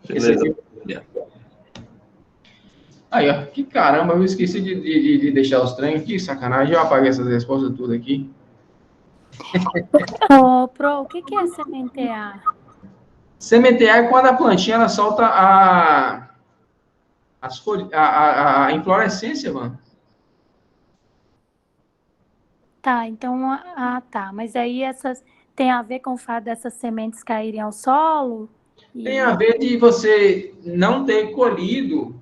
Beleza. Aí, ó, que caramba, eu esqueci de deixar os trem. Que sacanagem, eu apaguei essas respostas tudo aqui. Pro, o que é sementear? Sementear é quando a plantinha ela solta a inflorescência, mano. Tá, então, tá. Mas aí tem a ver com o fato dessas sementes caírem ao solo? Tem a ver de você não ter colhido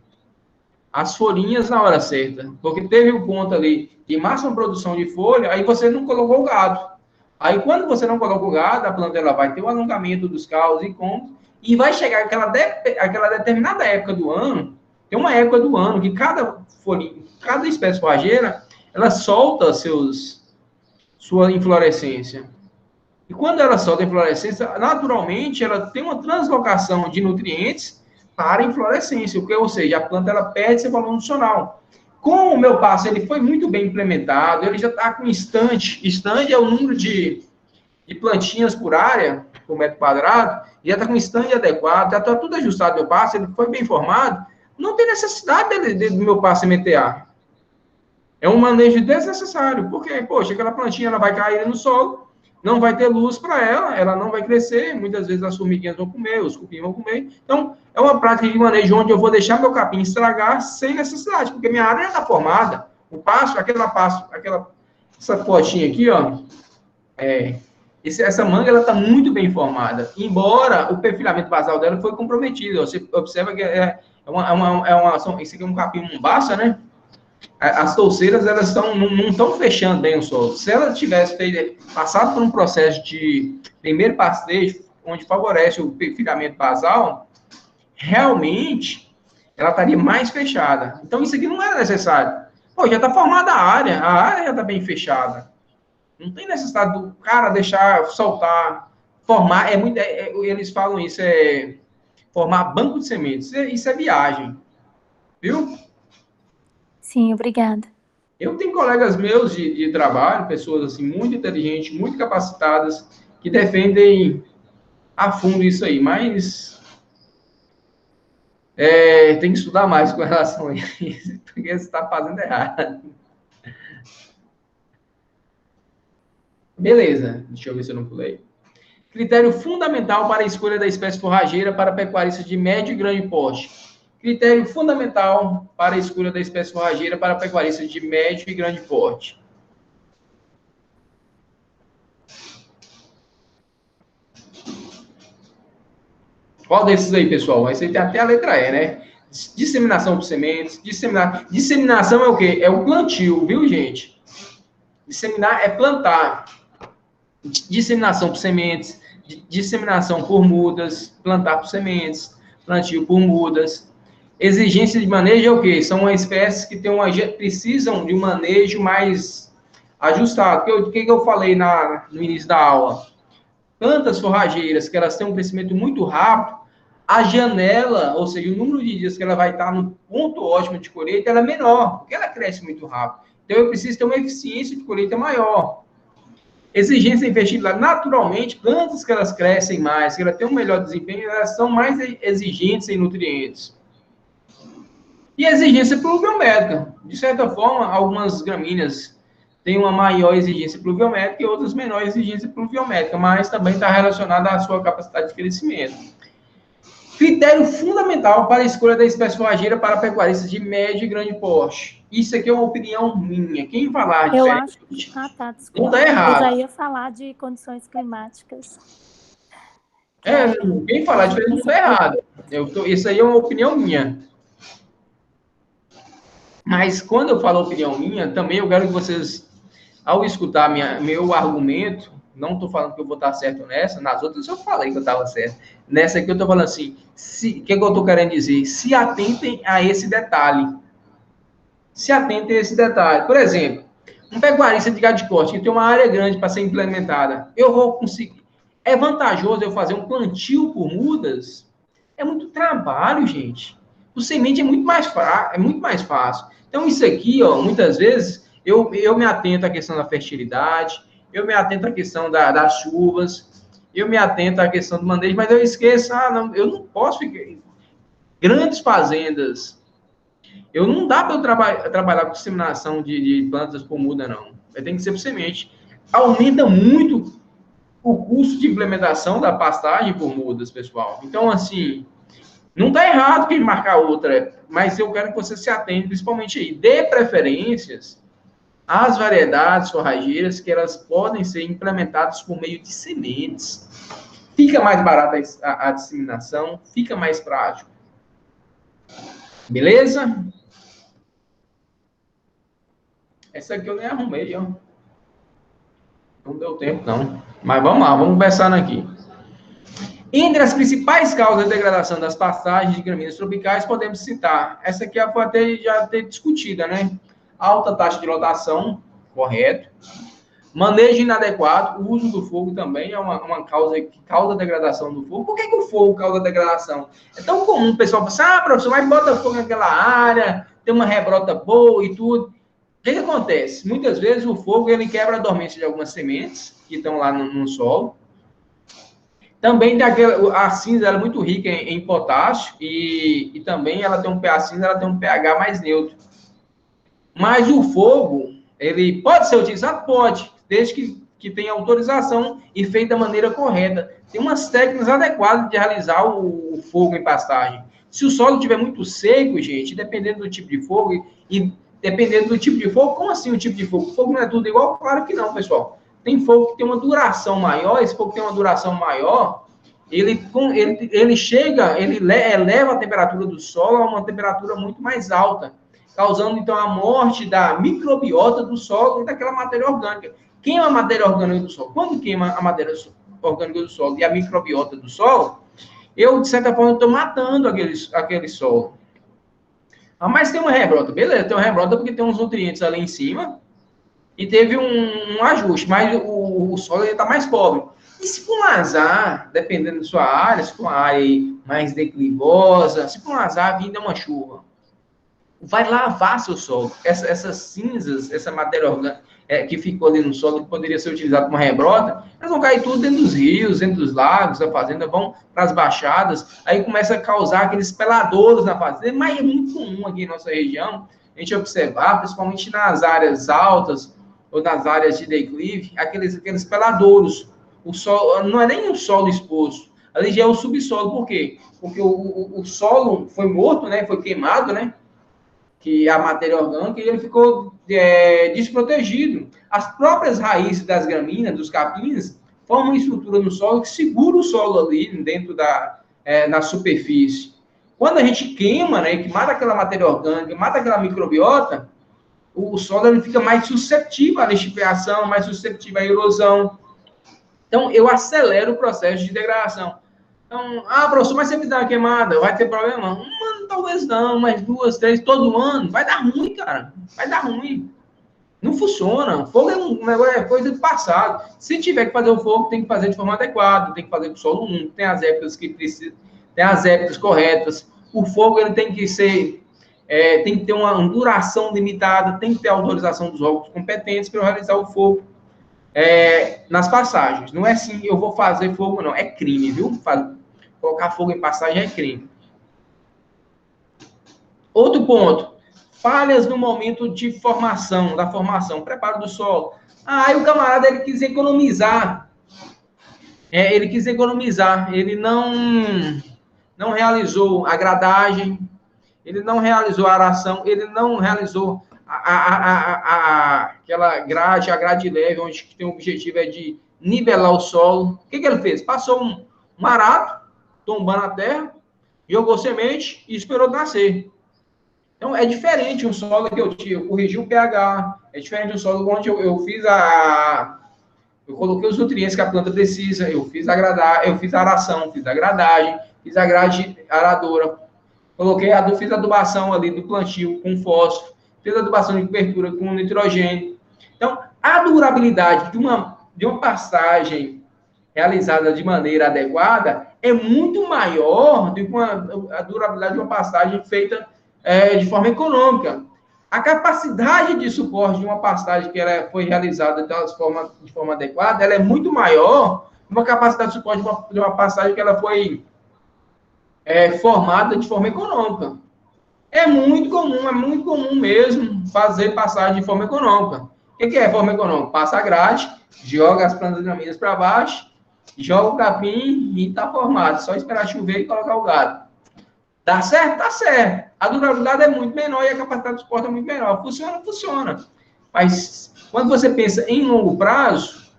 as folhinhas na hora certa. Porque teve um ponto ali de máxima produção de folha, aí você não colocou o gado. Aí, quando você não coloca o gado, a planta ela vai ter o alongamento dos caules e cômodos, E vai chegar aquela determinada época do ano, tem uma época do ano que cada espécie forrageira, ela solta sua inflorescência. E quando ela solta a inflorescência, naturalmente, ela tem uma translocação de nutrientes para a inflorescência, ou seja, a planta ela perde seu valor nutricional. Com o meu passo, ele foi muito bem implementado, ele já está com estande é o número de plantinhas por área, por metro quadrado, já está com estande adequado, já está tudo ajustado meu passo, ele foi bem formado, não tem necessidade do meu passo MTA. É um manejo desnecessário, porque, poxa, aquela plantinha ela vai cair no solo, não vai ter luz para ela não vai crescer, muitas vezes as formiguinhas vão comer, os cupins vão comer. Então, é uma prática de manejo onde eu vou deixar meu capim estragar sem necessidade, porque minha área já está formada. O passo, essa potinha aqui, ó, essa manga ela está muito bem formada, embora o perfilhamento basal dela foi comprometido. Você observa que isso aqui é um capim mombaça, né? As touceiras, elas não estão fechando bem o solo. Se ela tivesse passado por um processo de primeiro pastejo, onde favorece o perfilhamento basal, realmente ela estaria mais fechada. Então, isso aqui não era necessário. Pô, já está formada a área já está bem fechada. Não tem necessidade do cara deixar soltar, formar. Eles falam isso, formar banco de sementes. Isso é viagem. Viu? Sim, obrigada. Eu tenho colegas meus de trabalho, pessoas assim, muito inteligentes, muito capacitadas, que defendem a fundo isso aí, mas tem que estudar mais com relação a isso, porque você está fazendo errado. Beleza, deixa eu ver se eu não pulei. Critério fundamental para a escolha da espécie forrageira para pecuaristas de médio e grande porte. Critério fundamental para a escolha da espécie forrageira para pecuaristas de médio e grande porte. Qual desses aí, pessoal? Esse aí tem até a letra E, né? Disseminação por sementes. Disseminação é o quê? É o plantio, viu, gente? Disseminar é plantar. Disseminação por sementes, disseminação por mudas, plantar por sementes, plantio por mudas. Exigência de manejo é o quê? São espécies que precisam de um manejo mais ajustado. O que eu falei no início da aula? Plantas forrageiras, que elas têm um crescimento muito rápido, a janela, ou seja, o número de dias que ela vai estar no ponto ótimo de colheita, ela é menor, porque ela cresce muito rápido. Então, eu preciso ter uma eficiência de colheita maior. Exigência em fertilidade. Naturalmente, plantas que elas crescem mais, que elas têm um melhor desempenho, elas são mais exigentes em nutrientes. E exigência pluviométrica. De certa forma, algumas gramíneas têm uma maior exigência pluviométrica e outras menor exigência pluviométrica, mas também está relacionada à sua capacidade de crescimento. Critério fundamental para a escolha da espécie forrageira para pecuaristas de médio e grande porte. Isso aqui é uma opinião minha. Quem falar diferente... Eu acho que... tá, desculpa. Não está errado. Eu já ia falar de condições climáticas. Quem falar diferente não está errado. Isso aí é uma opinião minha. Mas quando eu falo opinião minha, também eu quero que vocês, ao escutar meu argumento, não estou falando que eu vou estar certo nessa, nas outras eu falei que eu estava certo. Nessa aqui eu estou falando assim, o que eu estou querendo dizer? Se atentem a esse detalhe. Se atentem a esse detalhe. Por exemplo, um pecuarista de gado de corte que tem uma área grande para ser implementada, eu vou conseguir. É vantajoso eu fazer um plantio por mudas? É muito trabalho, gente. O semente é muito mais fácil. Então, isso aqui, ó, muitas vezes, eu me atento à questão da fertilidade, eu me atento à questão das chuvas, eu me atento à questão do manejo, mas eu esqueço, eu não posso ficar... Grandes fazendas, não dá para eu trabalhar com disseminação de plantas por muda, não. Tem que ser por semente. Aumenta muito o custo de implementação da pastagem por mudas, pessoal. Então, assim... Não está errado quem marcar outra, mas eu quero que você se atente, principalmente aí. Dê preferências às variedades forrageiras que elas podem ser implementadas por meio de sementes. Fica mais barata a disseminação, fica mais prático. Beleza? Essa aqui eu nem arrumei, ó. Não deu tempo, não. Mas vamos lá, vamos conversando aqui. Entre as principais causas de degradação das pastagens de gramíneas tropicais, podemos citar, essa aqui foi até já ter discutida, né? Alta taxa de lotação, correto. Manejo inadequado, o uso do fogo também é uma causa que causa degradação do fogo. Por que o fogo causa degradação? É tão comum o pessoal falar, professor, mas bota fogo naquela área, tem uma rebrota boa e tudo. O que acontece? Muitas vezes o fogo ele quebra a dormência de algumas sementes que estão lá no solo. Também tem a cinza ela é muito rica em potássio e também ela tem a cinza ela tem um pH mais neutro. Mas o fogo, ele pode ser utilizado? Pode, desde que tenha autorização e feita da maneira correta. Tem umas técnicas adequadas de realizar o fogo em pastagem. Se o solo estiver muito seco, gente, dependendo do tipo de fogo, e dependendo do tipo de fogo, como assim o tipo de fogo? O fogo não é tudo igual? Claro que não, pessoal. Tem fogo que tem uma duração maior, esse fogo que tem uma duração maior, ele chega, ele eleva a temperatura do solo a uma temperatura muito mais alta, causando, então, a morte da microbiota do solo e daquela matéria orgânica. Queima a matéria orgânica do solo. Quando queima a matéria orgânica do solo e a microbiota do solo, eu, de certa forma, estou matando aquele solo. Ah, mas tem uma rebrota. Beleza, tem uma rebrota porque tem uns nutrientes ali em cima e teve um ajuste, mas o solo está mais pobre. E se for um azar, dependendo da sua área, se for uma área mais declivosa, se for um azar, vindo uma chuva, vai lavar seu solo. Essas cinzas, essa matéria orgânica que ficou ali no solo, que poderia ser utilizada como rebrota, elas vão cair tudo dentro dos rios, dentro dos lagos, da fazenda, vão para as baixadas, aí começa a causar aqueles peladouros na fazenda, mas é muito comum aqui em nossa região, a gente observar, principalmente nas áreas altas, ou nas áreas de declive, aqueles peladouros. O solo, não é nem o solo exposto, ali já é o subsolo. Por quê? Porque o solo foi morto, né? Foi queimado, né? Que a matéria orgânica, e ele ficou desprotegido. As próprias raízes das gramíneas, dos capins, formam uma estrutura no solo que segura o solo ali dentro na superfície. Quando a gente queima, né? Que mata aquela matéria orgânica, mata aquela microbiota, o solo ele fica mais suscetível à lixiviação, mais suscetível à erosão. Então, eu acelero o processo de degradação. Então, professor, mas se me dá uma queimada, vai ter problema? Um ano talvez não, mas 2, 3, todo ano, vai dar ruim, cara. Vai dar ruim. Não funciona. Fogo é coisa do passado. Se tiver que fazer o fogo, tem que fazer de forma adequada, tem que fazer com solo úmido, tem as épocas que precisam, tem as épocas corretas. O fogo, ele tem que ser... tem que ter uma duração limitada, tem que ter a autorização dos órgãos competentes para realizar o fogo nas passagens. Não é assim, eu vou fazer fogo, não. É crime, viu? Colocar fogo em passagem é crime. Outro ponto. Falhas no momento de formação, preparo do solo. Aí o camarada, ele quis economizar. Ele não realizou a gradagem, ele não realizou a aração, ele não realizou aquela grade, a grade leve, onde tem o objetivo de nivelar o solo. O que ele fez? Passou um arado, tombando a terra, jogou semente e esperou nascer. Então, é diferente um solo que eu corrigi o pH, é diferente um solo onde eu coloquei os nutrientes que a planta precisa, eu fiz a aração, fiz a gradagem, fiz a grade aradora, fiz a adubação ali do plantio com fósforo, fiz a adubação de cobertura com nitrogênio. Então, a durabilidade de uma pastagem realizada de maneira adequada é muito maior do que a durabilidade de uma pastagem feita de forma econômica. A capacidade de suporte de uma pastagem que ela foi realizada de forma adequada, ela é muito maior do que uma capacidade de suporte de uma pastagem que ela foi formada de forma econômica. É muito comum mesmo fazer passagem de forma econômica. O que é forma econômica? Passa a grade, joga as plantas gramíneas para baixo, joga o capim e está formado. Só esperar chover e colocar o gado. Dá certo? Dá certo. A durabilidade é muito menor e a capacidade de suporte é muito menor. Funciona? Funciona. Mas quando você pensa em longo prazo,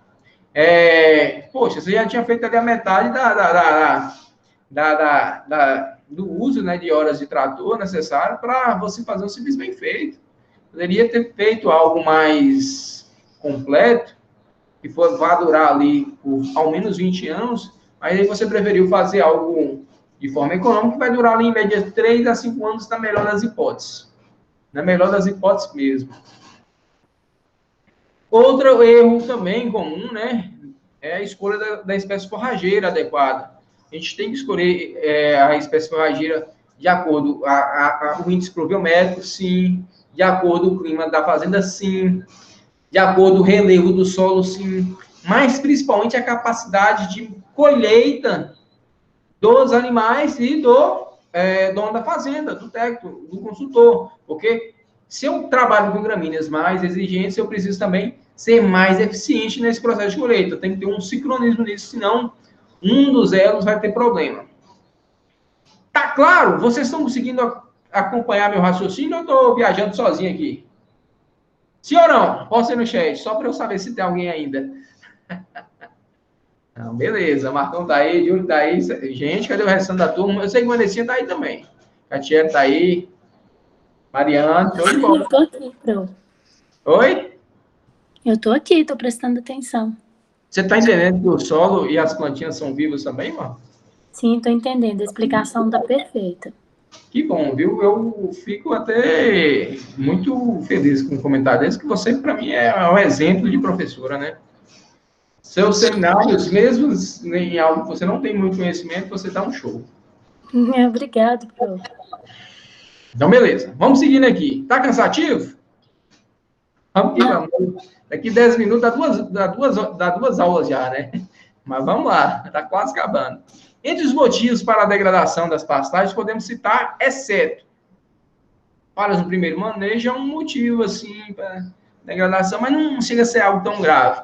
poxa, você já tinha feito ali a metade do uso, né, de horas de trator necessário para você fazer um serviço bem feito. Poderia ter feito algo mais completo, que vá durar ali por ao menos 20 anos, Mas aí você preferiu fazer algo de forma econômica, que vai durar ali, em média, 3 a 5 anos, na melhor das hipóteses. Na melhor das hipóteses mesmo. Outro erro também comum, né, é a escolha da espécie forrageira adequada. A gente tem que escolher a espécie forrageira de acordo com o índice pluviométrico, sim, de acordo com o clima da fazenda, sim, de acordo com o relevo do solo, sim, mas principalmente a capacidade de colheita dos animais e do dono da fazenda, do técnico, do consultor, porque se eu trabalho com gramíneas mais exigentes, eu preciso também ser mais eficiente nesse processo de colheita. Tem que ter um sincronismo nisso, senão um dos elos vai ter problema. Tá claro? Vocês estão conseguindo acompanhar meu raciocínio ou eu estou viajando sozinho aqui? Sim ou não? Posta aí no chat, só para eu saber se tem alguém ainda. Não, beleza, Marcão tá aí, Júlio tá aí. Gente, cadê o restante da turma? Eu sei que o Vanessa tá aí também. Catiele tá aí. Mariana, show de bola. Eu tô aqui, Pro. Oi? Eu tô aqui, tô prestando atenção. Você tá entendendo que o solo e as plantinhas são vivos também, mano? Sim, tô entendendo. A explicação tá perfeita. Que bom, viu? Eu fico até muito feliz com o comentário desse, que você, para mim, é um exemplo de professora, né? Seus seminários, mesmo em algo que você não tem muito conhecimento, você dá um show. Obrigado, Pro. Então, beleza. Vamos seguindo aqui. Tá cansativo? Vamos que vamos. Daqui 10 minutos dá duas aulas já, né? Mas vamos lá, tá quase acabando. Entre os motivos para a degradação das pastagens, podemos citar exceto. Falhas no primeiro manejo é um motivo, assim, para degradação, mas não chega a ser algo tão grave.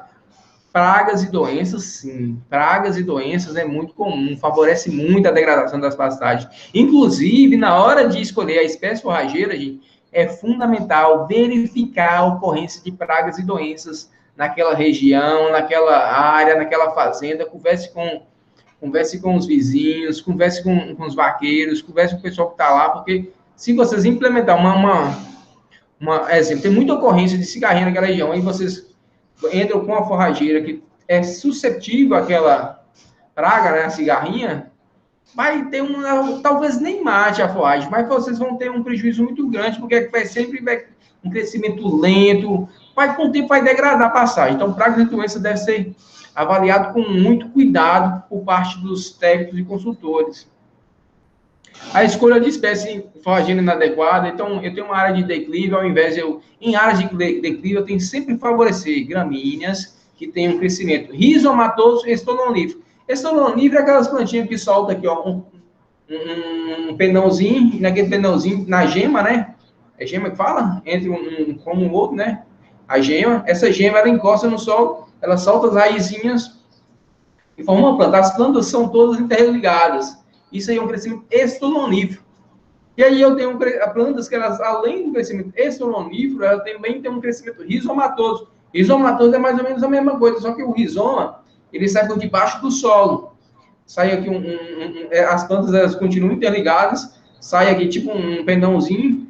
Pragas e doenças, sim. Pragas e doenças é muito comum, favorece muito a degradação das pastagens. Inclusive, na hora de escolher a espécie forrageira, gente, é fundamental verificar a ocorrência de pragas e doenças naquela região, naquela área, naquela fazenda. Converse com os vizinhos, converse com os vaqueiros, converse com o pessoal que está lá, porque se vocês implementar exemplo, tem muita ocorrência de cigarrinha naquela região, aí vocês entram com a forrageira que é suscetível àquela praga, né, a cigarrinha, vai ter talvez nem mate a forragem, mas vocês vão ter um prejuízo muito grande, porque sempre vai um crescimento lento, com o tempo vai degradar a passagem. Então, pragas e doenças devem ser avaliado com muito cuidado por parte dos técnicos e consultores. A escolha de espécie forrageira inadequada, então eu tenho uma área de declive, ao invés de em áreas de declive, eu tenho que sempre favorecer gramíneas que tenham um crescimento rizomatoso e estolonífero. Estolonífero é aquelas plantinhas que soltam aqui, ó, um penãozinho, e naquele penãozinho, na gema, né? É gema que fala? Entre um como o outro, né? A gema, essa gema, ela encosta no solo, ela solta as raizinhas e forma uma planta. As plantas são todas interligadas. Isso aí é um crescimento estolonífero. E aí eu tenho plantas que elas, além do crescimento estolonífero, elas também têm um crescimento rizomatoso. Rizomatoso é mais ou menos a mesma coisa, só que o rizoma, ele sai por debaixo do solo. Sai aqui as plantas elas continuam interligadas, sai aqui tipo um pendãozinho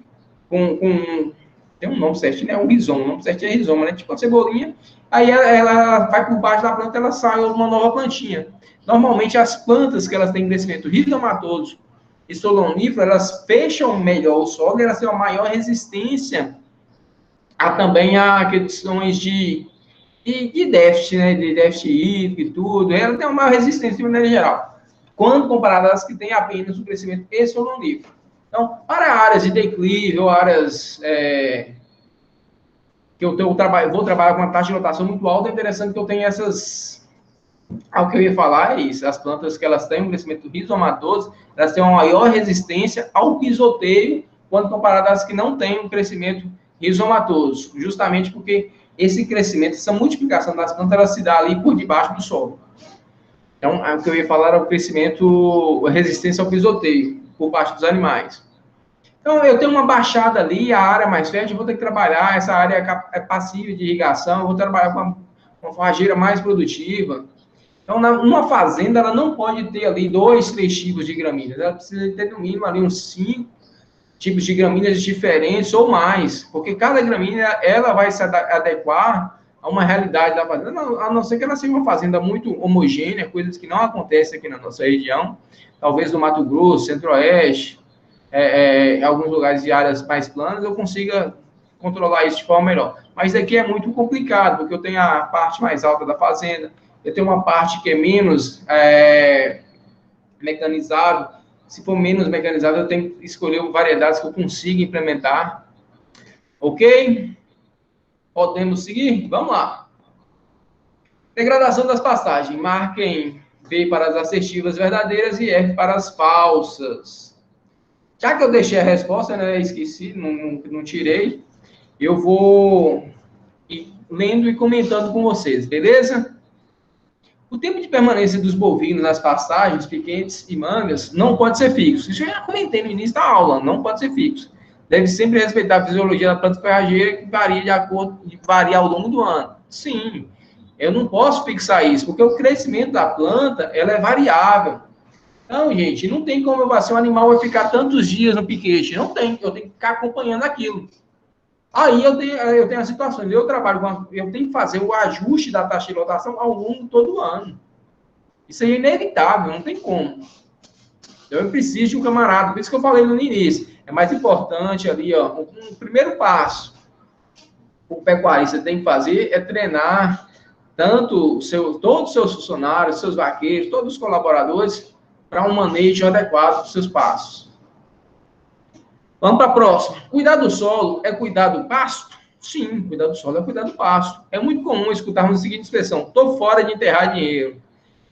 tem um nome certinho, né? Um rizoma, o nome certinho é rizoma, né? Tipo uma cebolinha. Aí ela vai por baixo da planta, ela sai uma nova plantinha. Normalmente, as plantas que elas têm crescimento rizomatoso e estolonífero, elas fecham melhor o solo, elas têm uma maior resistência também a questões de déficit, né? De déficit hídrico e tudo. Ela tem uma maior resistência de maneira geral, quando comparada às que têm apenas o crescimento estolonífero. Então, para áreas de declive ou áreas que vou trabalhar com uma taxa de lotação muito alta, é interessante que eu tenha essas... O que eu ia falar é isso, as plantas que elas têm um crescimento rizomatoso, elas têm uma maior resistência ao pisoteio, quando comparadas às que não têm um crescimento rizomatoso, justamente porque esse crescimento, essa multiplicação das plantas, ela se dá ali por debaixo do solo. Então, o que eu ia falar é o crescimento, a resistência ao pisoteio, por parte dos animais. Então, eu tenho uma baixada ali, a área mais fértil, eu vou ter que trabalhar, essa área é passível de irrigação, eu vou trabalhar com uma forrageira mais produtiva. Então, uma fazenda, ela não pode ter ali 2, 3 tipos de gramíneas, ela precisa ter, no mínimo, ali uns 5 tipos de gramíneas diferentes ou mais, porque cada gramínea, ela vai se adequar a uma realidade da fazenda, a não ser que ela seja uma fazenda muito homogênea, coisas que não acontecem aqui na nossa região, talvez no Mato Grosso, Centro-Oeste, em alguns lugares de áreas mais planas, eu consiga controlar isso de forma melhor. Mas aqui é muito complicado, porque eu tenho a parte mais alta da fazenda, eu tenho uma parte que é menos mecanizável. Se for menos mecanizável, eu tenho que escolher variedades que eu consiga implementar. Ok? Podemos seguir? Vamos lá. Degradação das pastagens. Marquem V para as assertivas verdadeiras e F para as falsas. Já que eu deixei a resposta, né? Esqueci, não tirei. Eu vou ir lendo e comentando com vocês, beleza? O tempo de permanência dos bovinos nas pastagens, piquetes e mangas não pode ser fixo. Isso eu já comentei no início da aula, não pode ser fixo. Deve sempre respeitar a fisiologia da planta forrageira, que varia ao longo do ano. Sim, eu não posso fixar isso, porque o crescimento da planta, ela é variável. Então, gente, não tem como um animal vai ficar tantos dias no piquete. Não tem, eu tenho que ficar acompanhando aquilo. Aí eu tenho a situação, eu tenho que fazer o ajuste da taxa de lotação ao longo de todo o ano. Isso é inevitável, não tem como. Então eu preciso de um camarada, por isso que eu falei no início. É mais importante ali, ó, um primeiro passo o pecuarista tem que fazer é treinar todos os seus funcionários, seus vaqueiros, todos os colaboradores para um manejo adequado dos seus pastos. Vamos para a próxima. Cuidar do solo é cuidar do pasto? Sim, cuidar do solo é cuidar do pasto. É muito comum escutarmos a seguinte expressão: estou fora de enterrar dinheiro.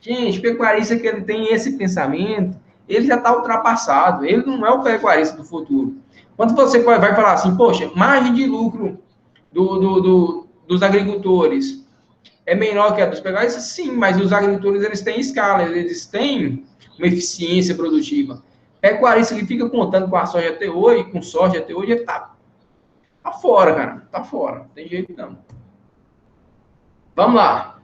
Gente, o pecuarista que ele tem esse pensamento, ele já está ultrapassado. Ele não é o pecuarista do futuro. Quando você vai falar assim, poxa, margem de lucro dos agricultores é menor que a dos pecuaristas? Sim, mas os agricultores eles têm escala, eles têm uma eficiência produtiva. Pecuarista que fica contando com a soja até hoje, com soja até hoje, ele tá fora, cara. Tá fora. Não tem jeito não. Vamos lá.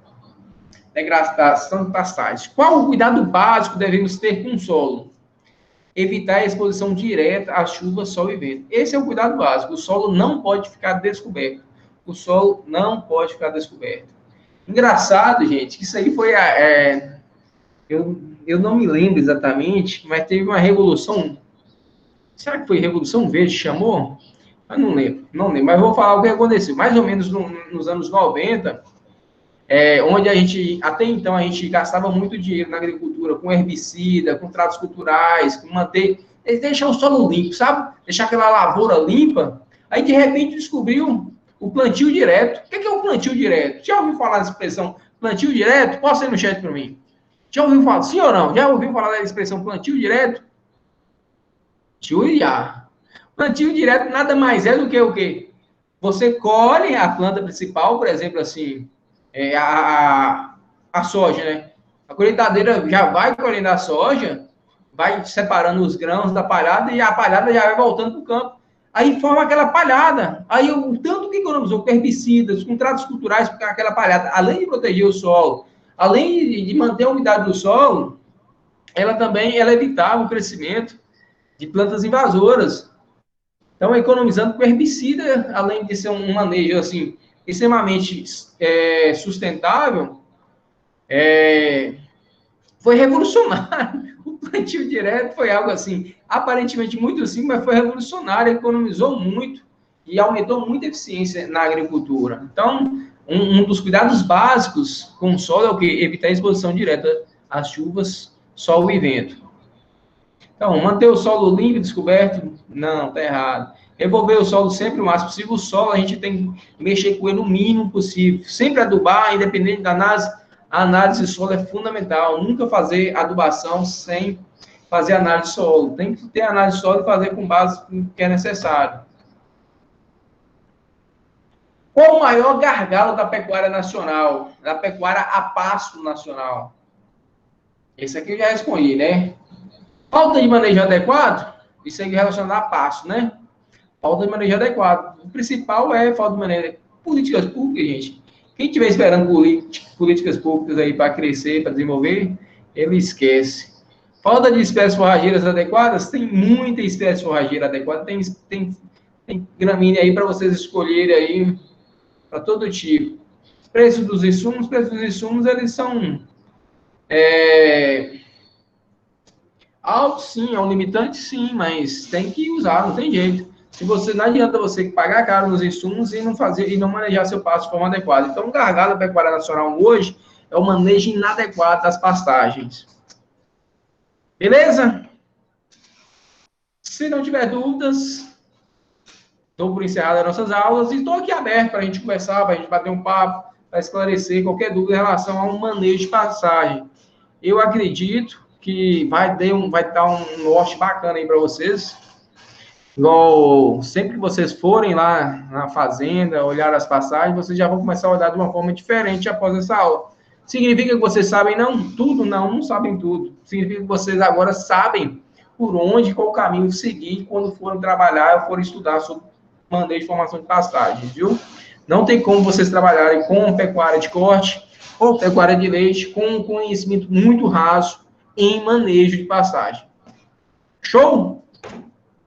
Degradação de pastagens. Qual o cuidado básico devemos ter com o solo? Evitar a exposição direta às chuvas, sol e vento. Esse é o cuidado básico. O solo não pode ficar descoberto. O solo não pode ficar descoberto. Engraçado, gente, que isso aí foi eu não me lembro exatamente, mas teve uma revolução. Será que foi Revolução Verde que chamou? Eu não lembro. Mas vou falar o que aconteceu. Mais ou menos nos anos 90, onde até então, a gente gastava muito dinheiro na agricultura com herbicida, com tratos culturais, com deixar o solo limpo, sabe? Deixar aquela lavoura limpa. Aí, de repente, descobriu o plantio direto. O que é o plantio direto? Já ouviu falar dessa expressão plantio direto? Posta aí no chat para mim. Já ouviu falar, sim ou não? Já ouviu falar da expressão plantio direto? Já. Plantio direto nada mais é do que o quê? Você colhe a planta principal, por exemplo, assim, a soja, né? A colheitadeira já vai colhendo a soja, vai separando os grãos da palhada e a palhada já vai voltando para o campo. Aí forma aquela palhada. Aí o tanto que economizou com herbicidas, com tratos culturais, porque aquela palhada, além de proteger o solo, além de manter a umidade do solo, ela evitava o crescimento de plantas invasoras. Então, economizando com herbicida, além de ser um manejo assim, extremamente sustentável, foi revolucionário. O plantio direto foi algo assim, aparentemente muito simples, mas foi revolucionário, economizou muito e aumentou muito a eficiência na agricultura. Então, um dos cuidados básicos com o solo é o quê? Evitar a exposição direta às chuvas, sol e vento. Então, manter o solo limpo e descoberto? Não, tá errado. Revolver o solo sempre o máximo possível. O solo, a gente tem que mexer com ele o mínimo possível. Sempre adubar, independente da análise. A análise de solo é fundamental. Nunca fazer adubação sem fazer análise de solo. Tem que ter análise de solo e fazer com base que é necessário. Qual o maior gargalo da pecuária nacional? Da pecuária a pasto nacional? Esse aqui eu já respondi, né? Falta de manejo adequado? Isso aí relacionado a pasto, né? Falta de manejo adequado. O principal é falta de manejo. Políticas públicas, gente. Quem estiver esperando políticas públicas aí para crescer, para desenvolver, ele esquece. Falta de espécies forrageiras adequadas? Tem muita espécie forrageira adequada. Tem gramínea aí para vocês escolherem aí para todo tipo. Preço dos insumos, eles são altos, sim, é um limitante, sim, mas tem que usar, não tem jeito. Se você, não adianta você pagar caro nos insumos e não fazer, e não manejar seu pasto de forma adequada. Então, o gargalo da pecuária nacional hoje é o manejo inadequado das pastagens. Beleza? Se não tiver dúvidas, estou por encerrar as nossas aulas e estou aqui aberto para a gente conversar, para a gente bater um papo, para esclarecer qualquer dúvida em relação ao manejo de passagem. Eu acredito que vai dar um norte bacana aí para vocês. Igual, sempre que vocês forem lá na fazenda, olhar as passagens, vocês já vão começar a olhar de uma forma diferente após essa aula. Significa que vocês sabem não tudo? Não sabem tudo. Significa que vocês agora sabem por onde, qual caminho seguir quando forem trabalhar ou forem estudar sobre manejo de formação de pastagens, viu? Não tem como vocês trabalharem com pecuária de corte ou pecuária de leite com um conhecimento muito raso em manejo de pastagem. Show?